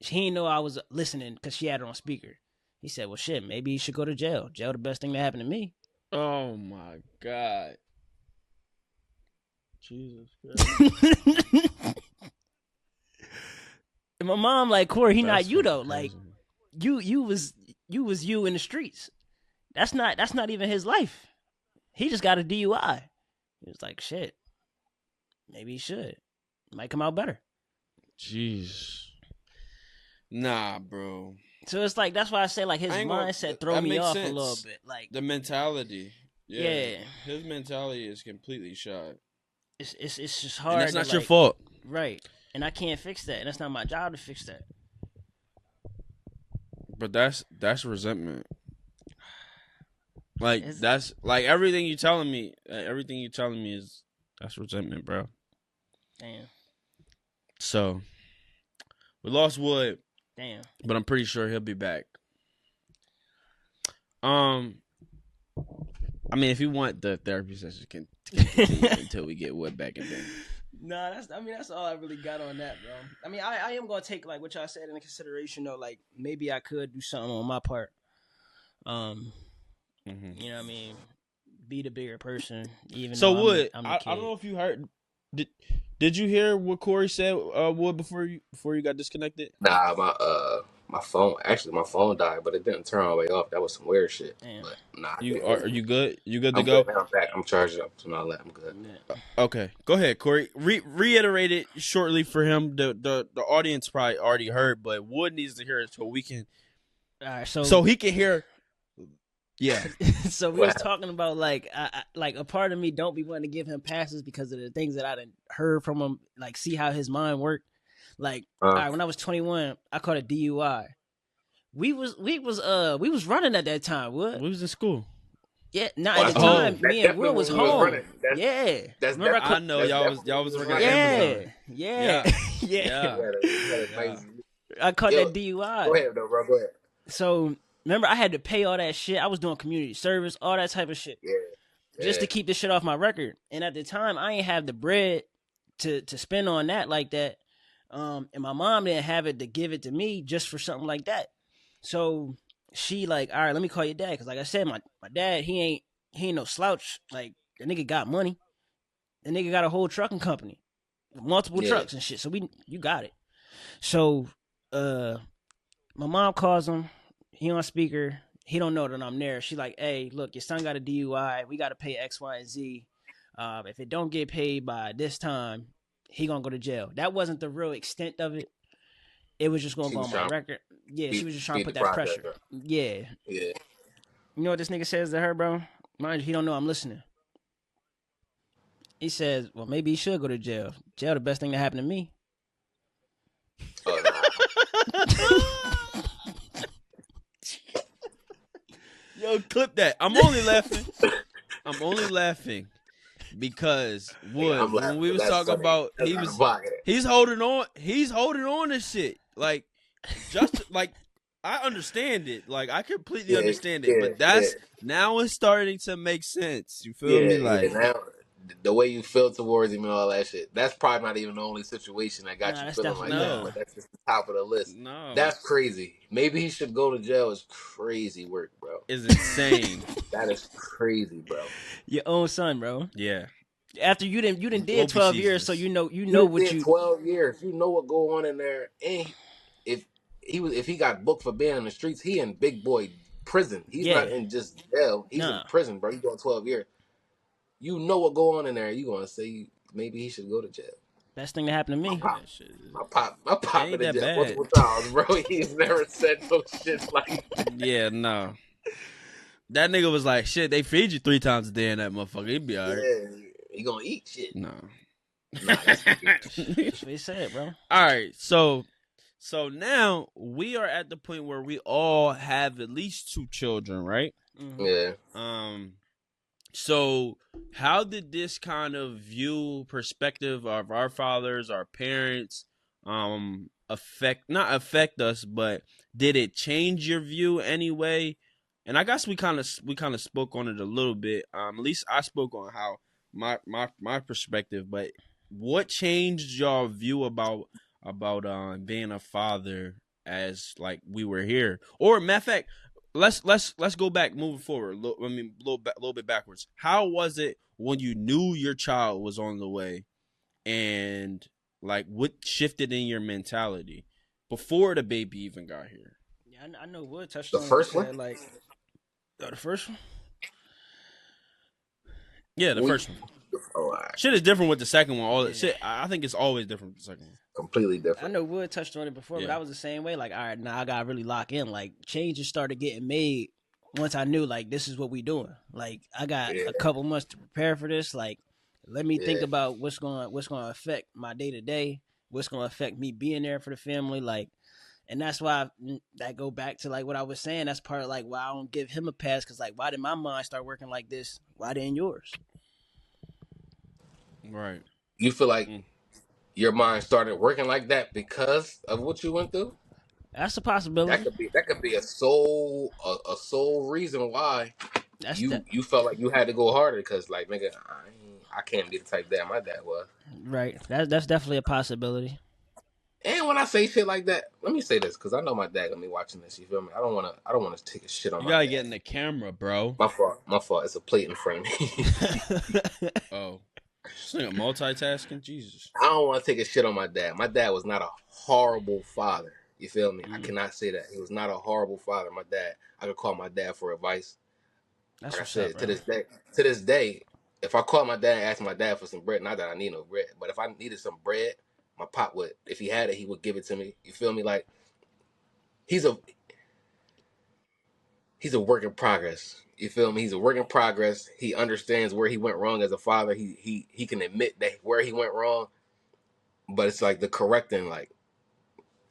He didn't know I was listening because she had it on speaker. He said, "Well, shit, maybe he should go to jail. Jail the best thing that happened to me." Oh my God. Jesus Christ. And my mom like, "Corey, he That's not you though. crazy. Like, you was you in the streets. That's not even his life. He just got a DUI." He was like, "Shit, maybe he should. It might come out better." Jeez. Nah, bro. So it's like, that's why I say, like, his mindset throw me off a little bit. Like, the mentality. Yeah. His mentality is completely shot. It's just hard. And that's to, not your like, fault. Right. And I can't fix that. And that's not my job to fix that. But that's resentment. Like, that's like everything you telling me. Everything you telling me is that's resentment, bro. Damn. So we lost Wood. Damn. But I'm pretty sure he'll be back. I mean, if you want, the therapy session can continue until we get Wood back in there. Nah, that's all I really got on that, bro. I mean, I am gonna take, like, what y'all said into consideration, though. Like, maybe I could do something on my part. You know what I mean? Be the bigger person. Even so though Wood, I'm the I kid. don't know if you heard. Did you hear what Corey said, Wood, before you got disconnected? Nah, my phone died, but it didn't turn all the way off. That was some weird shit. Damn. But nah, Are you good? You good to I'm go? good now. I'm back. I'm charged up. So now I'm good. Okay, go ahead, Corey. Reiterate it shortly for him. The audience probably already heard, but Wood needs to hear it so we can. All right, so he can hear. Yeah. So we was talking about, like, like, a part of me don't be wanting to give him passes because of the things that I done heard from him, like, see how his mind worked. Like, all right, when I was 21, I caught a DUI. We was running at that time. What? We was in school. Yeah, at the time, me and Will was home. That's I know y'all was working at Amazon. Yeah. I caught that DUI. Go ahead, though, bro. Go ahead. So remember, I had to pay all that shit. I was doing community service, all that type of shit, just to keep this shit off my record. And at the time, I ain't have the bread to spend on that like that. And my mom didn't have it to give it to me just for something like that. So she like, all right, let me call your dad, because, like I said, my dad, he ain't no slouch. Like, the nigga got money. The nigga got a whole trucking company, multiple trucks and shit. So you got it. So my mom calls him. He on speaker. He don't know that I'm there. She like, "Hey, look, your son got a DUI. We got to pay X, Y, and Z. If it don't get paid by this time, he gonna go to jail." That wasn't the real extent of it. It was just gonna go on my record. Yeah, she was just trying to put that pressure. Yeah. You know what this nigga says to her, bro? Mind you, he don't know I'm listening. He says, "Well, maybe he should go to jail. Jail the best thing that happened to me." Yo, clip that. I'm only laughing because Wood, when we was talking about, he's holding on to shit. Like, just like, I understand it. Like, I completely understand it. But now it's starting to make sense. You feel me? Like, now, the way you feel towards him and all that shit, that's probably not even the only situation that got you feeling like that. But that's just the top of the list. No. That's crazy. Maybe he should go to jail. Is crazy work, bro. It's insane. That is crazy, bro. Your own son, bro. Yeah. After you did 12 years, so you know what you 12 years. You know what go on in there. And if he got booked for being in the streets, he in big boy prison. He's not in just jail. He's in prison, bro. He's doing 12 years. You know what go on in there. You gonna say maybe he should go to jail. Best thing that happened to me. My pop ain't in the that jail bad. multiple times, bro. He's never said no shit like that. Yeah, no. That nigga was like, shit, they feed you 3 times a day in that motherfucker. He'd be alright. Yeah, he gonna eat shit. No. Nah, that's That's what he said, bro. Alright, so now we are at the point where we all have at least 2 children, right? Mm-hmm. yeah. So how did this kind of perspective of our fathers, our parents, not affect us, but did it change your view anyway? And I guess we kind of spoke on it a little bit. At least I spoke on how my perspective, but what changed your view about being a father as like we were here? Or matter of fact, let's go back, moving forward. I mean, a little bit backwards. How was it when you knew your child was on the way, and like what shifted in your mentality before the baby even got here? Yeah, I know Wood touched The on it. He first said one? like, the first one. Yeah, the first one. Oh, right. Shit is different with the second one. All Yeah. that shit, I think it's always different with the second one. Completely I different. know Wood touched on it before, but I was the same way. Like, all right, now I gotta really lock in. Like, changes started getting made once I knew like this is what we doing. Like, I got a couple months to prepare for this. Like, let me think about what's going to affect my day to day. What's going to affect me being there for the family. Like, and that's why that go back to like what I was saying. That's part of like why I don't give him a pass, because like, why did my mind start working like this? Why didn't yours? Right. You feel like your mind started working like that because of what you went through? That's a possibility. That could be a sole reason why you felt like you had to go harder, because like, nigga, I can't be the type that my dad was. Right. That's definitely a possibility. And when I say shit like that, let me say this, because I know my dad gonna be watching this. You feel me? I don't want to take a shit on You my gotta dad. get in the camera, bro. My fault. It's a plate in front of me. Oh, this nigga multitasking. Jesus. I don't want to take a shit on my dad. My dad was not a horrible father. You feel me? I cannot say that. He was not a horrible father. My dad, I could call my dad for advice. That's like I what's said, up, to this day, if I call my dad and ask my dad for some bread, not that I need no bread, but if I needed some bread, my pop would, if he had it, he would give it to me. You feel me? Like, he's a work in progress. You feel me? He's a work in progress. He understands where he went wrong as a father. He can admit that where he went wrong, but it's like the correcting. Like,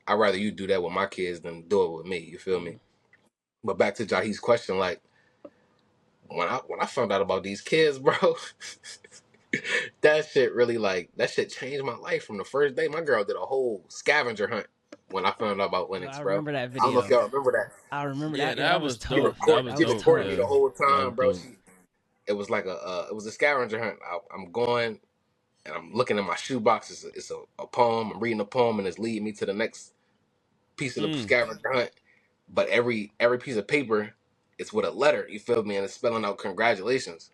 I'd rather you do that with my kids than do it with me. You feel me? But back to Jahi's question, like, when I found out about these kids, bro, that shit changed my life from the first day. My girl did a whole scavenger hunt when I found out about Lennox, I bro. remember that video. I don't know if y'all remember that. I remember Yeah, that. Yeah, that was She tough. recorded me the whole time, bro. Dope. It was like it was a scavenger hunt. I'm going and I'm looking in my shoebox. It's a poem. I'm reading a poem, and it's leading me to the next piece of the scavenger hunt. But every piece of paper, it's with a letter. You feel me? And it's spelling out congratulations.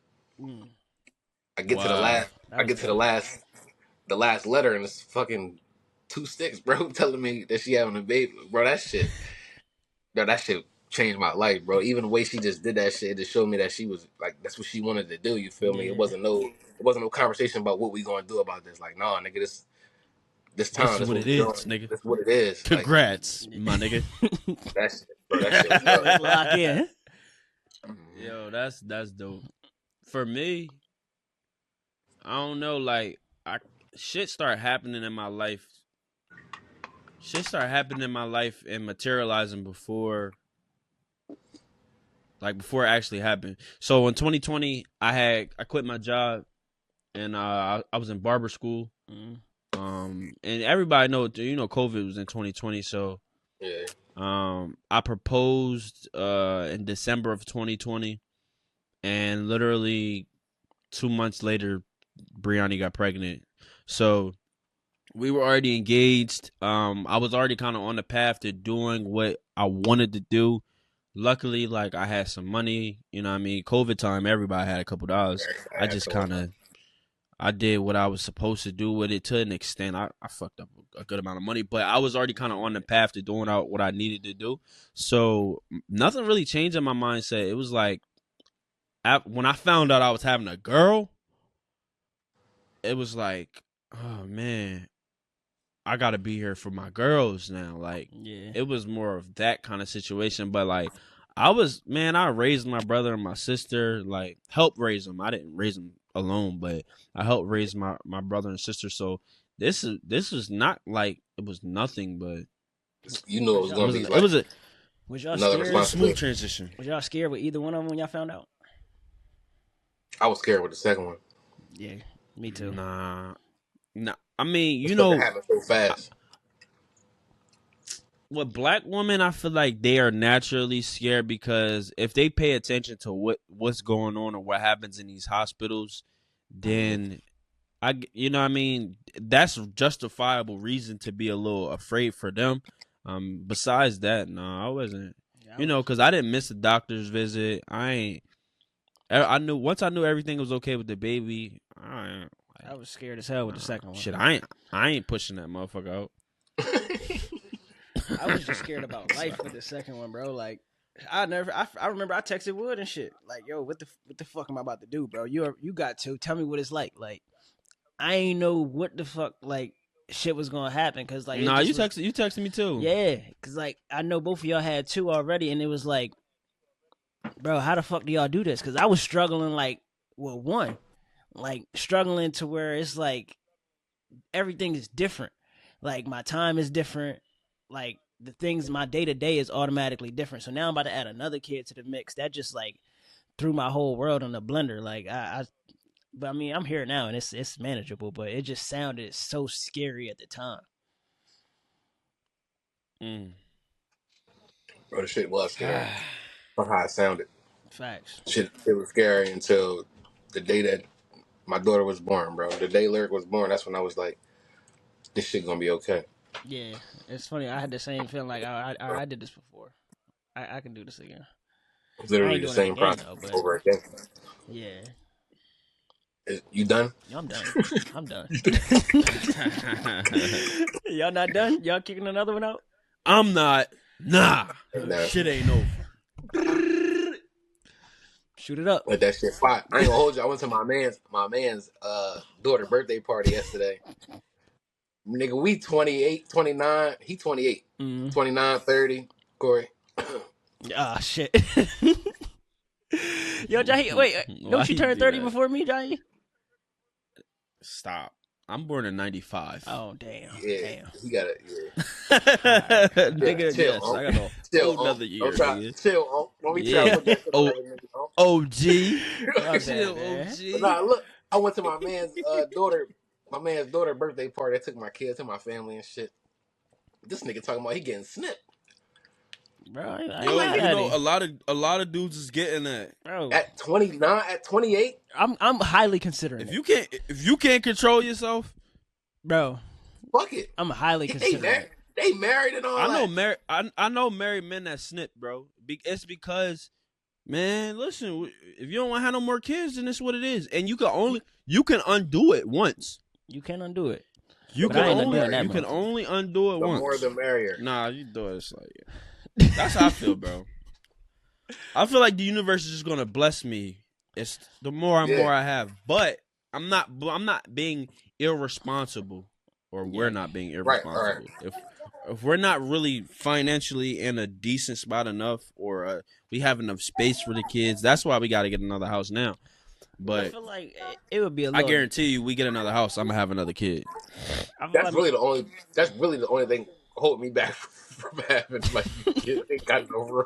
I get to the last letter, and it's fucking 2 sticks, bro, telling me that she having a baby, bro. That shit changed my life, bro. Even the way she just did that shit, it just showed me that she was like, that's what she wanted to do. You feel me? It wasn't no conversation about what we gonna do about this. Like, nah, nigga, this time, this is what it is, nigga. That's what it is. Congrats, like, my nigga. That shit, bro. That shit was dope. Let's lock in. Yo, that's dope. For me, I don't know, like, shit started happening in my life. Shit started happening in my life and materializing before it actually happened. So in 2020, I quit my job, and I was in barber school. And everybody COVID was in 2020, so yeah. I proposed in December of 2020, and literally 2 months later, Brianna got pregnant. So we were already engaged. I was already kind of on the path to doing what I wanted to do. Luckily, like, I had some money, you know what I mean? COVID time, everybody had a couple dollars. I just I did what I was supposed to do with it to an extent. I fucked up a good amount of money, but I was already kind of on the path to doing out what I needed to do. So nothing really changed in my mindset. It was like, when I found out I was having a girl, it was like, oh man, I gotta be here for my girls now. Like, Yeah. it was more of that kind of situation. But like, I raised my brother and my sister. Like, helped raise them. I didn't raise them alone, but I helped raise my brother and sister. So this is not like it was nothing, but You knew it Was was y'all gonna was be it like was a was y'all another it was scared? a smooth responsibility. transition. Was y'all scared with either one of them when y'all found out? I was scared with the second one. Yeah, me too. Nah, nah. I mean, It's because it happened so fast. with black women, I feel like they are naturally scared because if they pay attention to what's going on or what happens in these hospitals, then you know what I mean, that's justifiable reason to be a little afraid for them. Besides that, no, I wasn't. Yeah, I You was. know, because I didn't miss the doctor's visit. I knew once I knew everything was okay with the baby. I ain't, I was scared as hell with the nah, second one. shit. I ain't pushing that motherfucker out. I was just scared about life with the second one, bro. Like, I remember I texted Wood and shit. Like, yo, what the fuck am I about to do, bro? You got to tell me what it's like. Like, I ain't know what the fuck like shit was gonna happen because like it Nah, just was. you texted me too. Yeah, because like I know both of y'all had two already, and it was like, bro, how the fuck do y'all do this? Because I was struggling like with one, like struggling to where it's like everything is different. Like my time is different. Like the things my day to day is automatically different. So now I'm about to add another kid to the mix. That just like threw my whole world in the blender. Like but I mean I'm here now and it's manageable. But it just sounded so scary at the time. Mm. Bro, the shit was scary. From how it sounded. Facts. It was scary until the day that my daughter was born, bro. The day Lyric was born, that's when I was like, this shit gonna be okay. Yeah, it's funny. I had the same feeling. Like I did this before. I can do this again. It's I literally ain't the doing it same again process though. But over again. yeah, You done? I'm done. I'm done. Y'all not done? Y'all kicking another one out? I'm not. Nah, Nah. shit ain't over. Shoot it up. Let that shit fly. I ain't gonna hold you. I went to my man's daughter birthday party yesterday. Nigga, we 28, 29. He 28. 29, 30. Corey. Ah, shit. Yo, Jahi, wait, Why don't you you turn do 30 that? before me, Jahi? Stop. I'm born in '95. Oh, damn. Yeah, Damn. he got it. Yeah. Yeah, Nigga, chill, yes, I Unc. got a Chill, whole Unc. nother Don't year, try. nigga. Chill, Unc. Don't be trying to Yeah. put that shit on Oh, every nigga, Unc. OG. My bad, Chill, man. But OG. nah, look, I went to my man's daughter birthday party. I took my kids and my family and shit. This nigga talking about he getting snipped. Bro, I ain't I'm Yo, like, mad you nigga, at know him. a lot of dudes is getting that. Bro, at 29, at 28, I'm highly considering If it. you can't control yourself, Bro, fuck it. I'm highly They considering married. it. They married and all I know that. I know married men that snip, bro. It's because, man, listen, if you don't want to have no more kids, then it's what it is, and you can undo it once. You can undo it. You But The can I ain't more the undoing only that you merrier. can motherfucker. only undo it The more once. the merrier. Nah, you do it. It's like that's how I feel, bro. I feel like the universe is just gonna bless me. It's the more and Yeah. more I have, but I'm not being irresponsible, or we're Yeah. not being Right. All right. irresponsible. If we're not really financially in a decent spot enough, or we have enough space for the kids, that's why we got to get another house now. I But feel like it would be a I little. guarantee you, we get another house, I'm gonna have another kid. I feel That's like really the only. That's really the only thing holding me back from having like kids. Ain't got no room.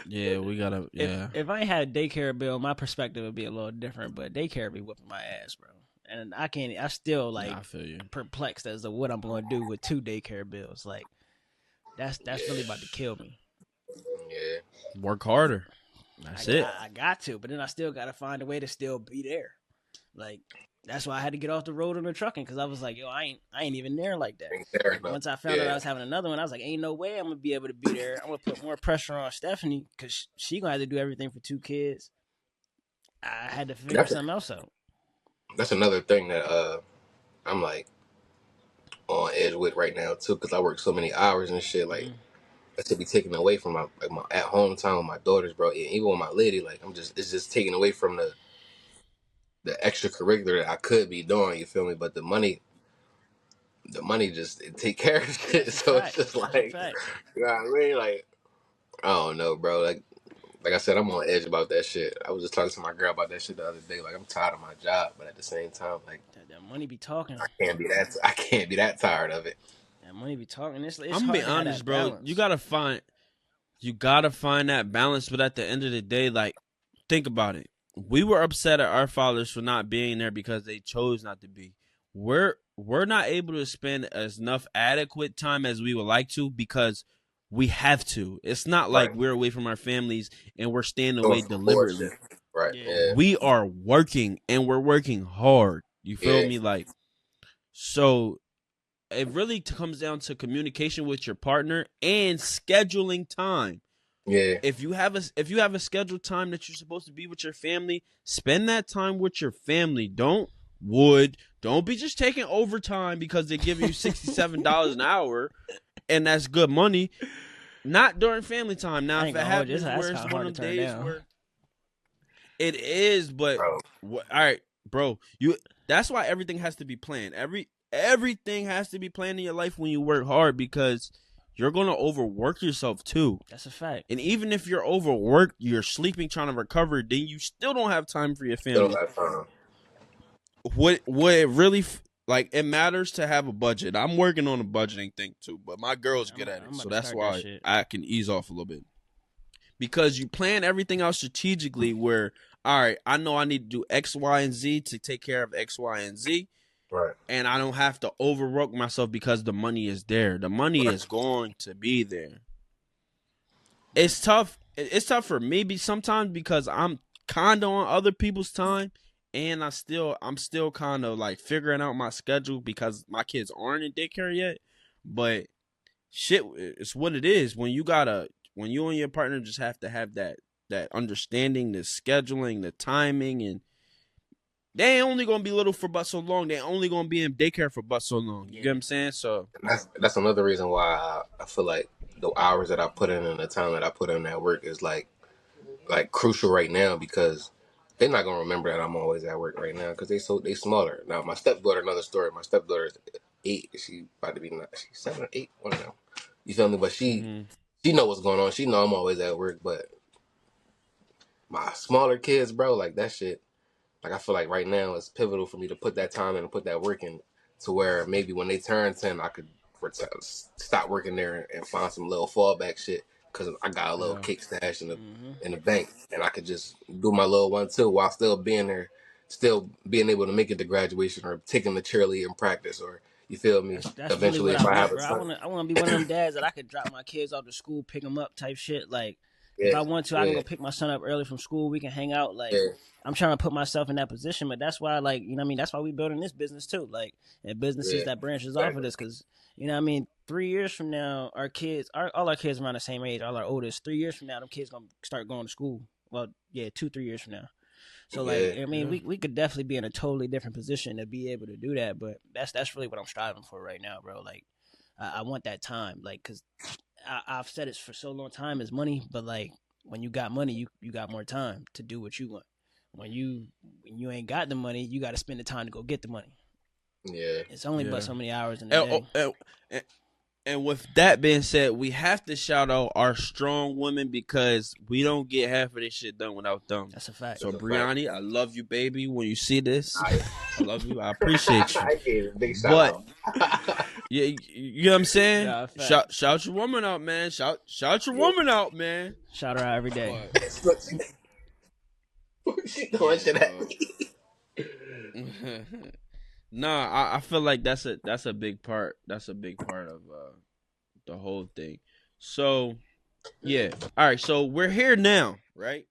Yeah, we gotta. Yeah, if I ain't had a daycare bill, my perspective would be a little different. But daycare be whipping my ass, bro. And I can't. I still yeah, like I feel you. perplexed as to what I'm going to do with two daycare bills. Like that's really about to kill me. Yeah. Work harder. That's it. I got to, but then I still got to find a way to still be there. Like that's why I had to get off the road on the trucking because I was like, yo, I ain't even there like that. Ain't there enough. Once I found out I Yeah. was having another one, I was like, ain't no way I'm gonna be able to be there. I'm gonna put more pressure on Stephanie because she gonna have to do everything for two kids. I had to figure That's something else out. that's another thing that I'm like on edge with right now too because I work so many hours and shit. Like Mm-hmm. that should be taken away from my at home time with my daughters, bro. And even with my lady, like it's just taken away from the extracurricular that I could be doing. You feel me? But the money just it take care of shit. That's a So it's fact. just That's a like, fact. you know what I mean? Like, I don't know, bro. Like I said, I'm on edge about that shit. I was just talking to my girl about that shit the other day. Like, I'm tired of my job, but at the same time, like, That money be talking. I can't be that tired of it. That money be talking. It's I'm gonna be hard to have honest, that bro. balance. You gotta find that balance. But at the end of the day, like, think about it. We were upset at our fathers for not being there because they chose not to be. We're not able to spend enough adequate time as we would like to because we have to. It's not like Right. we're away from our families and we're staying Doing away some bullshit. deliberately. Right. Yeah. Yeah. We are working and we're working hard. You feel Yeah. me? Like, so it really comes down to communication with your partner and scheduling time. Yeah. If you have a scheduled time that you're supposed to be with your family, spend that time with your family. Don't be just taking overtime because they give you $67 an hour and that's good money. Not during family time. Now, if it happens where it's one of them days where it is, but all right, bro, that's why everything has to be planned. Everything has to be planned in your life when you work hard because you're going to overwork yourself too. That's a fact. And even if you're overworked, you're sleeping, trying to recover, then you still don't have time for your family. Still have time. What it really like, it matters to have a budget. I'm working on a budgeting thing too, but my girl's good at it, so that's why I can ease off a little bit. Because you plan everything out strategically where, all right, I know I need to do X, Y, and Z to take care of X, Y, and Z. Right. And I don't have to overwork myself because the money is there. The money is going to be there. It's tough. It's tough for me sometimes because I'm kind of on other people's time, and I'm still kind of like figuring out my schedule because my kids aren't in daycare yet. But shit, it's what it is. When you and your partner just have to have that understanding, the scheduling, the timing, and they ain't only gonna be little for but so long. They only gonna be in daycare for but so long. You get what I'm saying? So that's another reason why I feel like the hours that I put in and the time that I put in at work is like crucial right now because they're not gonna remember that I'm always at work right now because they smaller. Now my stepdaughter, another story. My stepdaughter is 8. She about to be she's 7 or 8. One of them. You feel me? But she know what's going on. She know I'm always at work. But my smaller kids, bro, like that shit. Like I feel like right now it's pivotal for me to put that time in and put that work in to where maybe when they turn 10, I could stop working there and find some little fallback shit because I got a little kick stash in the bank and I could just do my little 1-2 while still being there, still being able to make it to graduation or taking the cheerleading practice or you feel me? That's Eventually, really what if I I have want, a bro. son, I want to be one of them dads that I could drop my kids off to school, pick them up, type shit. Like, yeah, if I want to, I can go pick my son up early from school. We can hang out. Like, I'm trying to put myself in that position, but that's why, like, you know what I mean? That's why we building this business too. Like, and businesses that branches off of this, because you know what I mean. 3 years from now, our kids, all our kids around the same age, all our oldest. 3 years from now, them kids gonna start going to school. Well, yeah, 2-3 years from now. So like, I mean, we could definitely be in a totally different position to be able to do that. But that's really what I'm striving for right now, bro. Like, I want that time, like, cause I've said it for so long time is money, but like when you got money, you got more time to do what you want. When you ain't got the money, you got to spend the time to go get the money. Yeah, it's only but so many hours in a day. And with that being said, we have to shout out our strong women because we don't get half of this shit done without them. That's a fact. So, Brianni, I love you, baby. When you see this, I love you. I appreciate you. I gave a big shout out. Yeah, you know what I'm saying? Yeah, shout your woman out, man. Shout your woman out, man. Shout her out every day. She doing shit at me. Nah, I feel like that's a big part. That's a big part of the whole thing. So, yeah. All right. So we're here now, right?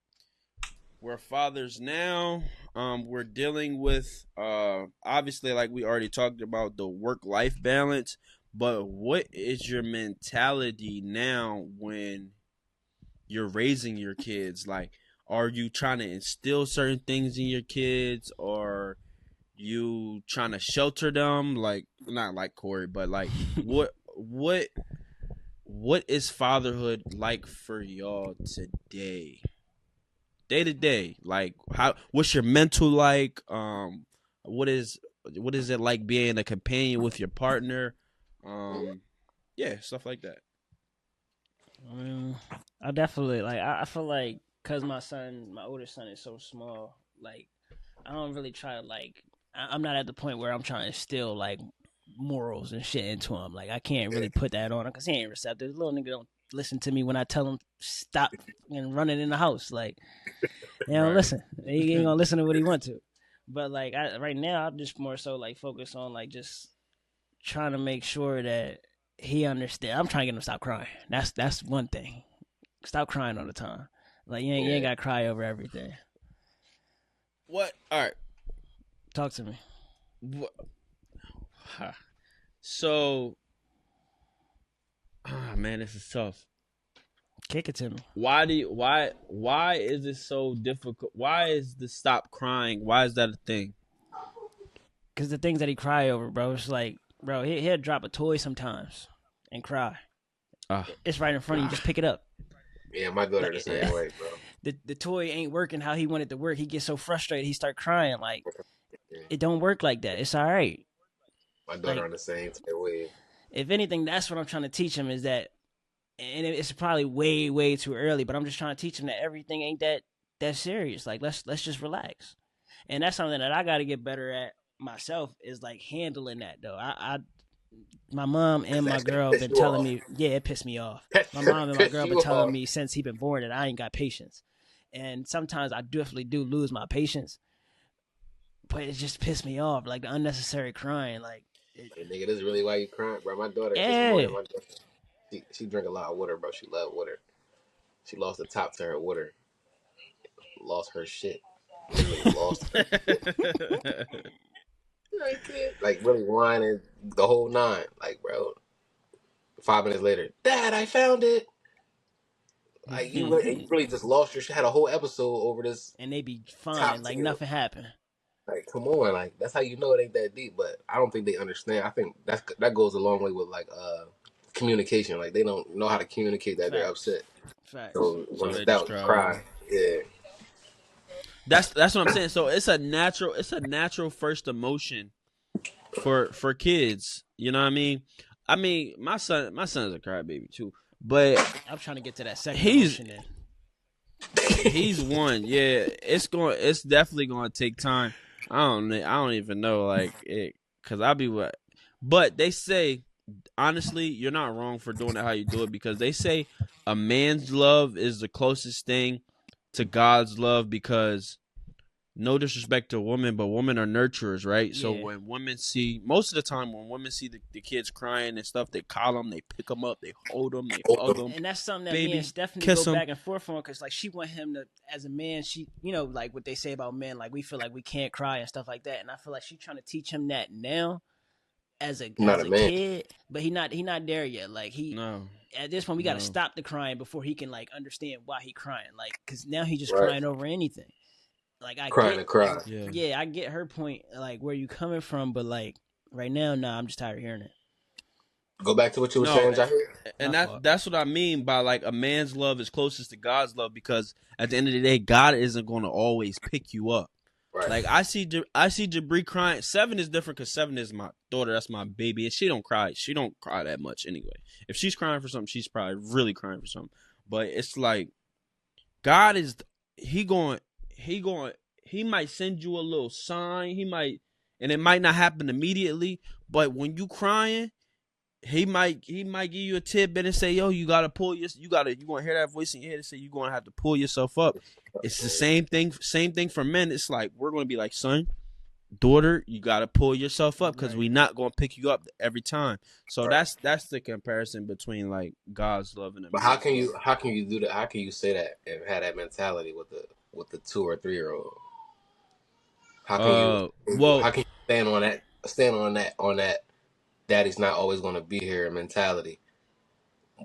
We're fathers now. We're dealing with obviously, like we already talked about, the work-life balance. But what is your mentality now when you're raising your kids? Like, are you trying to instill certain things in your kids, or you trying to shelter them? Like, not like Corey, but like what is fatherhood like for y'all today? day to day, like what's your mental like? What is it like being a companion with your partner? Yeah, stuff like that. I definitely like. I feel like because my older son, is so small. Like, I don't really try to like. I'm not at the point where I'm trying to instill like morals and shit into him. Like, I can't really put that on him because he ain't receptive. The little nigga don't listen to me when I tell him stop and running in the house. Like, he don't listen. He ain't gonna listen to what he want to. But like, right now, I'm just more so like focused on like just trying to make sure that he understand. I'm trying to get him to stop crying. That's one thing. Stop crying all the time. Like you ain't gotta cry over everything. What? All right. Talk to me. What? So, man, this is tough. Kick it to me. Why is it so difficult? Why is the stop crying? Why is that a thing? Because the things that he cry over, bro, it's like, bro, he'll drop a toy sometimes and cry. It's right in front of you. Just pick it up. Yeah, my daughter the same way, bro. The toy ain't working how he wanted to work. He gets so frustrated. He start crying. Like, it don't work like that. It's all right. My daughter on the same way. If anything, that's what I'm trying to teach him is that, and it's probably way, way too early, but I'm just trying to teach him that everything ain't that serious. Like, let's just relax. And that's something that I got to get better at myself is like handling that though. My mom and my girl been telling me, it pissed me off. My mom and my girl been telling me since he been born that I ain't got patience. And sometimes I definitely do lose my patience. But it just pissed me off, like the unnecessary crying. Like, hey, nigga, this is really why you crying, bro. My daughter this morning, she drank a lot of water, bro. She loved water. She lost the top to her water. Lost her shit. Lost her shit. Like really whining the whole nine. Like, bro, 5 minutes later, Dad, I found it. Like you really just lost your shit. Had a whole episode over this, and they be fine, like nothing happened. Like, come on, like that's how you know it ain't that deep. But I don't think they understand. I think that goes a long way with like communication. Like they don't know how to communicate that they're upset. Facts. So when it's doubt, cry. Yeah. That's what I'm saying. So it's a natural first emotion for kids. You know what I mean? I mean, my son's a crybaby too, but I'm trying to get to that second emotion. He's one. Yeah, it's definitely going to take time. I don't even know like it cuz I'll be what. But they say honestly, you're not wrong for doing it how you do it because they say a man's love is the closest thing to God's love because no disrespect to women, but women are nurturers, right? Yeah. So when women most of the time when women see the kids crying and stuff, they call them, they pick them up, they hold them, they hug them. And that's something that me and Stephanie go back and forth on because like she want him to, as a man, she, you know, like what they say about men, like we feel like we can't cry and stuff like that. And I feel like she's trying to teach him that now as a kid, but he not there yet. Like at this point, we got to stop the crying before he can like understand why he crying. Like, cause now he just crying over anything. Like I get her point, like where you coming from, but like right now, I'm just tired of hearing it. Go back to what you were saying, Jahi. And that's what I mean by like a man's love is closest to God's love because at the end of the day, God isn't going to always pick you up. Right. Like I see Jabri crying. 7 is different because 7 is my daughter. That's my baby, and she don't cry. She don't cry that much anyway. If she's crying for something, she's probably really crying for something. But it's like God is he might send you a little sign. And it might not happen immediately. But when you crying, he might give you a tidbit and say, "Yo, you gonna hear that voice in your head and say you're gonna have to pull yourself up." It's the same thing. Same thing for men. It's like we're gonna be like, son, daughter, you gotta pull yourself up because we're not gonna pick you up every time. So that's the comparison between like God's love and. But how can you do that? How can you say that and have that mentality with the 2 or 3 year old? How can you stand on that daddy's not always going to be here mentality?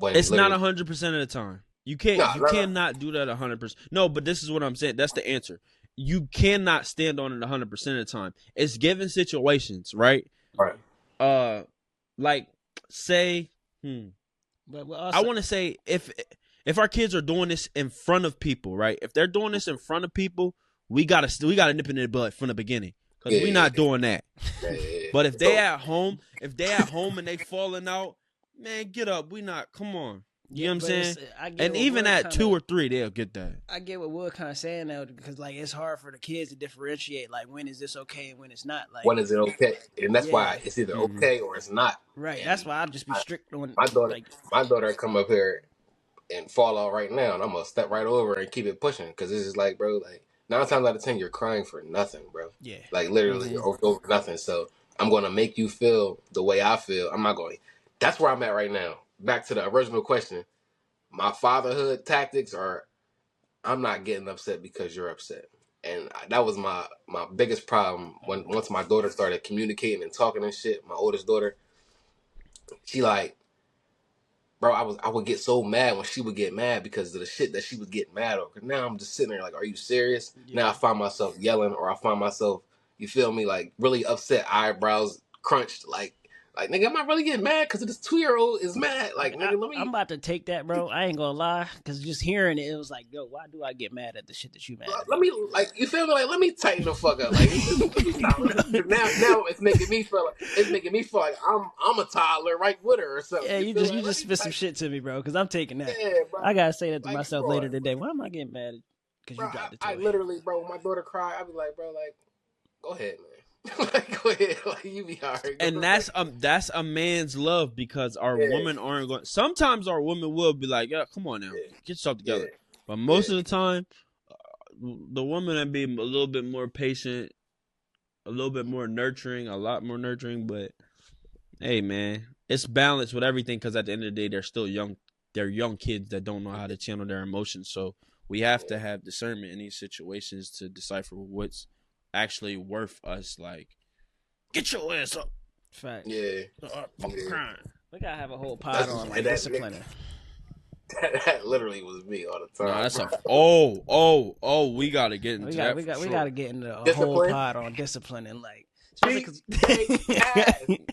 It's not 100% of the time. You cannot do that 100%. No, but this is what I'm saying. That's the answer. You cannot stand on it 100% of the time. It's given situations, right? Right. Like say, I want to say if if our kids are doing this in front of people, right? If they're doing this in front of people, we gotta nip in their butt from the beginning because we not doing that. But if they at home, and they falling out, man, get up. We not. Come on. You know what I'm saying? And even at 2 or 3, they'll get that. I get what Wood kind of saying now, because like it's hard for the kids to differentiate like when is this okay and when it's not. Like when is it okay? And that's why it's either okay or it's not. Right. And that's why I'll just be strict on my daughter come up here and fall out right now, and I'm gonna step right over and keep it pushing because this is like, bro, like 9 times out of 10 you're crying for nothing, bro. Yeah. Like literally over nothing. So I'm gonna make you feel the way I feel. I'm not going. That's where I'm at right now. Back to the original question. My fatherhood tactics are, I'm not getting upset because you're upset. And that was my biggest problem once my daughter started communicating and talking and shit. My oldest daughter, she like, bro, I would get so mad when she would get mad because of the shit that she would get mad over. Now I'm just sitting there like, are you serious? Yeah. Now I find myself yelling, or I find myself, you feel me, like really upset, eyebrows crunched, like nigga, am I really getting mad because this 2-year-old is mad? Like, nigga, let me. I'm about to take that, bro. I ain't gonna lie, because just hearing it was like, yo, why do I get mad at the shit that you mad at? Let me, like, you feel me? Like, let me tighten the fuck up. Like, now it's making me feel like I'm a toddler right with her or something. Yeah, you just spit some shit to me, bro, because I'm taking that. Yeah, bro. I gotta say that to myself later today. Why am I getting mad? Because you got the toy. I literally, bro, when my daughter cried, I be like, bro, like, go ahead, man. Like, go ahead, like, you be alright. And that's a man's love, because our women aren't going. Sometimes our women will be like, yeah, come on now, get yourself together. But most of the time, the woman that be a little bit more patient, a little bit more nurturing, a lot more nurturing. But hey, man, it's balanced with everything, because at the end of the day, they're still young. They're young kids that don't know how to channel their emotions. So we have to have discernment in these situations to decipher what's actually worth us, like, get your ass up. Fact. Yeah. Fucking crying. We gotta have a whole pod on like disciplining. That literally was me all the time. No, that's a we gotta get into that. We gotta get into a whole pod on disciplining, like.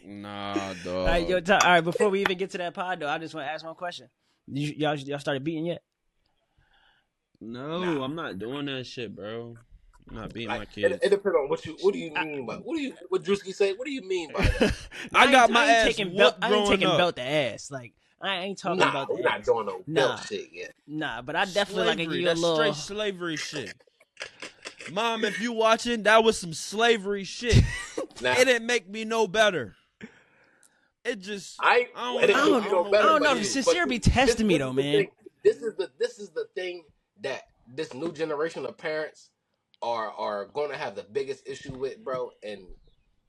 Nah, dog. All right, all right. Before we even get to that pod, though, I just want to ask one question. Y'all started beating yet? No, I'm not doing that shit, bro. I'm not beating my kids. It depends on what do you mean by what Drewski say? What do you mean by that? I got my ass whooped I ain't taking up. belt to ass. Like, I ain't talking about that. We're not doing no belt shit yet. Nah, but I definitely like a little straight slavery shit. Mom, if you watching, that was some slavery shit. It didn't make me no better. It just I don't know. Sincere be testing me though, man. This is the thing that this new generation of parents are going to have the biggest issue with, bro. And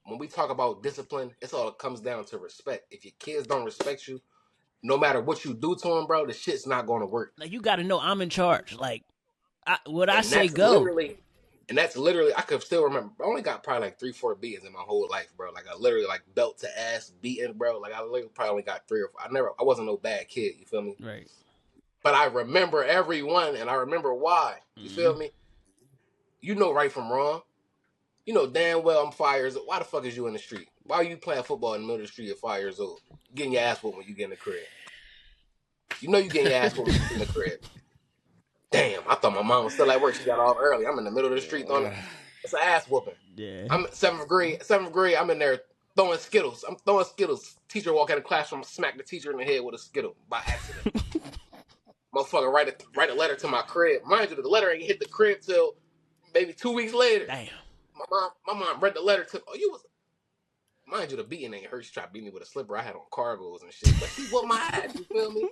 when we talk about discipline, it's all it comes down to respect. If your kids don't respect you, no matter what you do to them, bro, the shit's not going to work. Like, you got to know I'm in charge. Like, I say go. And that's literally, I could still remember. I only got probably like 3-4 beatings in my whole life, bro. Like, I literally like belt to ass beating, bro. Like, I literally probably only got 3 or 4. I wasn't no bad kid. You feel me? Right. But I remember every one, and I remember why. You feel me? You know right from wrong. You know damn well I'm 5 years old. Why the fuck is you in the street? Why are you playing football in the middle of the street at 5 years old? Getting your ass whooped when you get in the crib. You know you getting your ass whooped when you get in the crib. Damn, I thought my mom was still at work. She got off early. I'm in the middle of the street throwing it's an ass whooping. Yeah. I'm 7th grade. 7th grade, I'm in there throwing Skittles. I'm throwing Skittles. Teacher walk out of the classroom, smack the teacher in the head with a Skittle by accident. Motherfucker write a letter to my crib. Mind you, the letter ain't hit the crib till maybe 2 weeks later. Damn. My mom read the letter to mind you, the beating ain't hurt. She tried to beat me with a slipper I had on cargos and shit. But she whooped my ass, you feel me?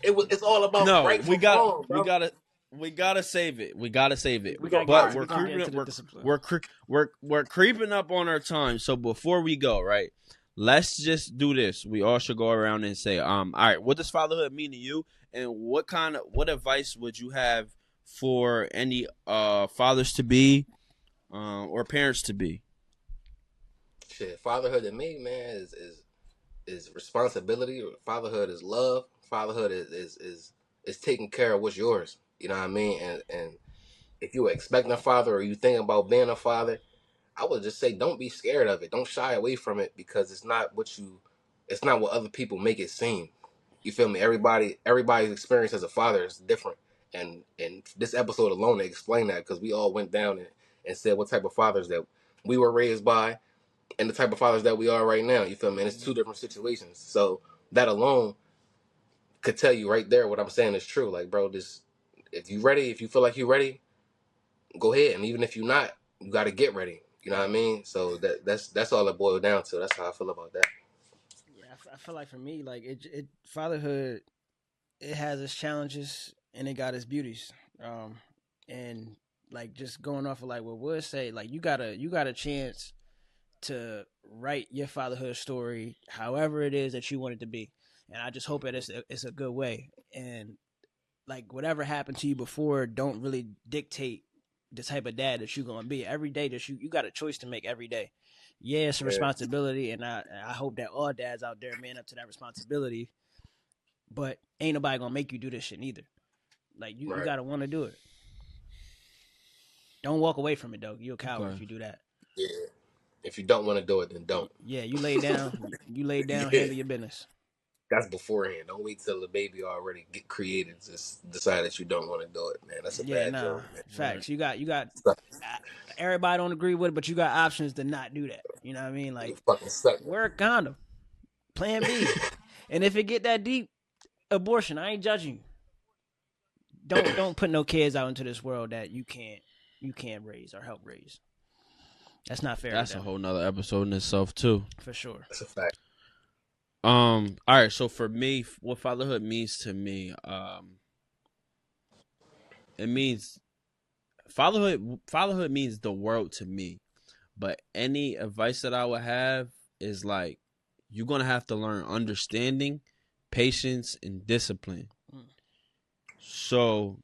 It's all about right from wrong, bro. We gotta save it. We gotta save it. But we're creeping up on our time. So before we go, right, let's just do this. We all should go around and say, all right, what does fatherhood mean to you? And what advice would you have for any fathers to be or parents to be? Shit, fatherhood to me, man, is responsibility. Fatherhood is love. Fatherhood is taking care of what's yours. You know what I mean? And if you were expecting a father or you think about being a father, I would just say don't be scared of it. Don't shy away from it, because it's not what other people make it seem. You feel me? Everybody's experience as a father is different, and this episode alone they explain that because we all went down and said what type of fathers that we were raised by, and the type of fathers that we are right now. You feel me? And it's two different situations. So that alone could tell you right there what I'm saying is true. Like, bro, this if you ready, if you feel like you're ready, go ahead. And even if you're not, you got to get ready. You know what I mean? So that's all it boils down to. That's how I feel about that. Yeah, I feel like for me, like fatherhood, it has its challenges and it got its beauties. And like just going off of like what Wood say, like you got a chance to write your fatherhood story however it is that you want it to be, and I just hope that it's a good way. And like whatever happened to you before, don't really dictate the type of dad that you're gonna be. Every day that you got a choice to make every day. Yeah, it's a responsibility, and I hope that all dads out there man up to that responsibility. But ain't nobody gonna make you do this shit neither. Like you gotta want to do it. Don't walk away from it though. You're a coward if you do that. Yeah. If you don't want to do it, then don't. Yeah, you lay down. You lay down. Yeah. Handle your business. That's beforehand. Don't wait till the baby already get created. Just decide that you don't want to do it, man. That's a bad joke. Man. Facts. You got. Everybody don't agree with it, but you got options to not do that. You know what I mean? Like, fucking suck. Wear a condom. Plan B. And if it get that deep, abortion. I ain't judging you. Don't put no kids out into this world that you can't raise or help raise. That's not fair. That's a whole nother episode in itself too. For sure. That's a fact. All right. So for me, what fatherhood means to me, it means fatherhood means the world to me. But any advice that I would have is like, you're gonna have to learn understanding, patience, and discipline. So,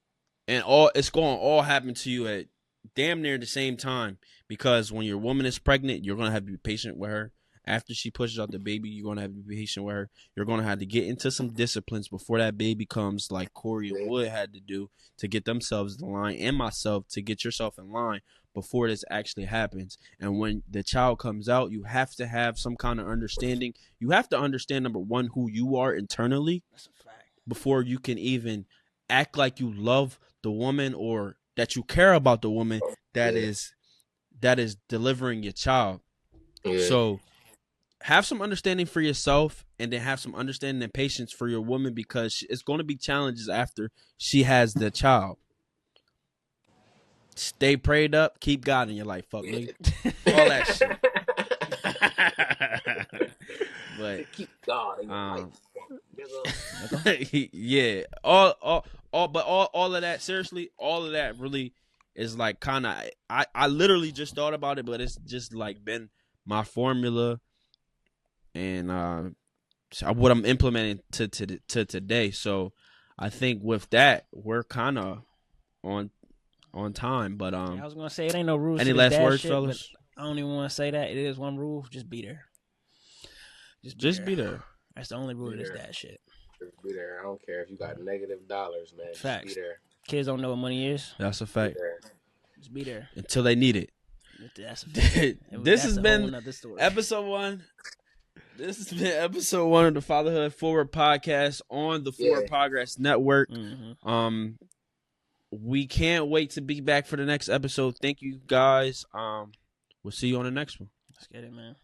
and it's going to all happen to you at damn near the same time, because when your woman is pregnant, you're going to have to be patient with her. After she pushes out the baby, you're going to have to be patient with her. You're going to have to get into some disciplines before that baby comes, like Corey and Wood had to do to get themselves in line, and myself to get yourself in line before this actually happens. And when the child comes out, you have to have some kind of understanding. You have to understand, number one, who you are internally. That's a fact. Before you can even act like you love the woman or that you care about the woman that is delivering your child. Yeah. So have some understanding for yourself, and then have some understanding and patience for your woman, because it's going to be challenges after she has the child. Stay prayed up, keep God in your life, fuck me. All that shit. But keep God in your life. Yeah. All of that, seriously, all of that really is like kind of, I literally just thought about it, but it's just like been my formula and what I'm implementing to today. So I think with that, we're kind of on time. But I was gonna say it ain't no rules. Any last words, fellas? I don't even want to say that. It is one rule: just be there. Just be there. That's the only rule of this dad shit. Just be there. I don't care if you got negative dollars, man. Facts. Just be there. Kids don't know what money is. That's a fact. Just be there until they need it. That's a fact. This has been episode 1. This has been episode 1 of the Fatherhood Forward podcast on the Forward Progress Network. Mm-hmm. We can't wait to be back for the next episode. Thank you, guys. We'll see you on the next one. Let's get it, man.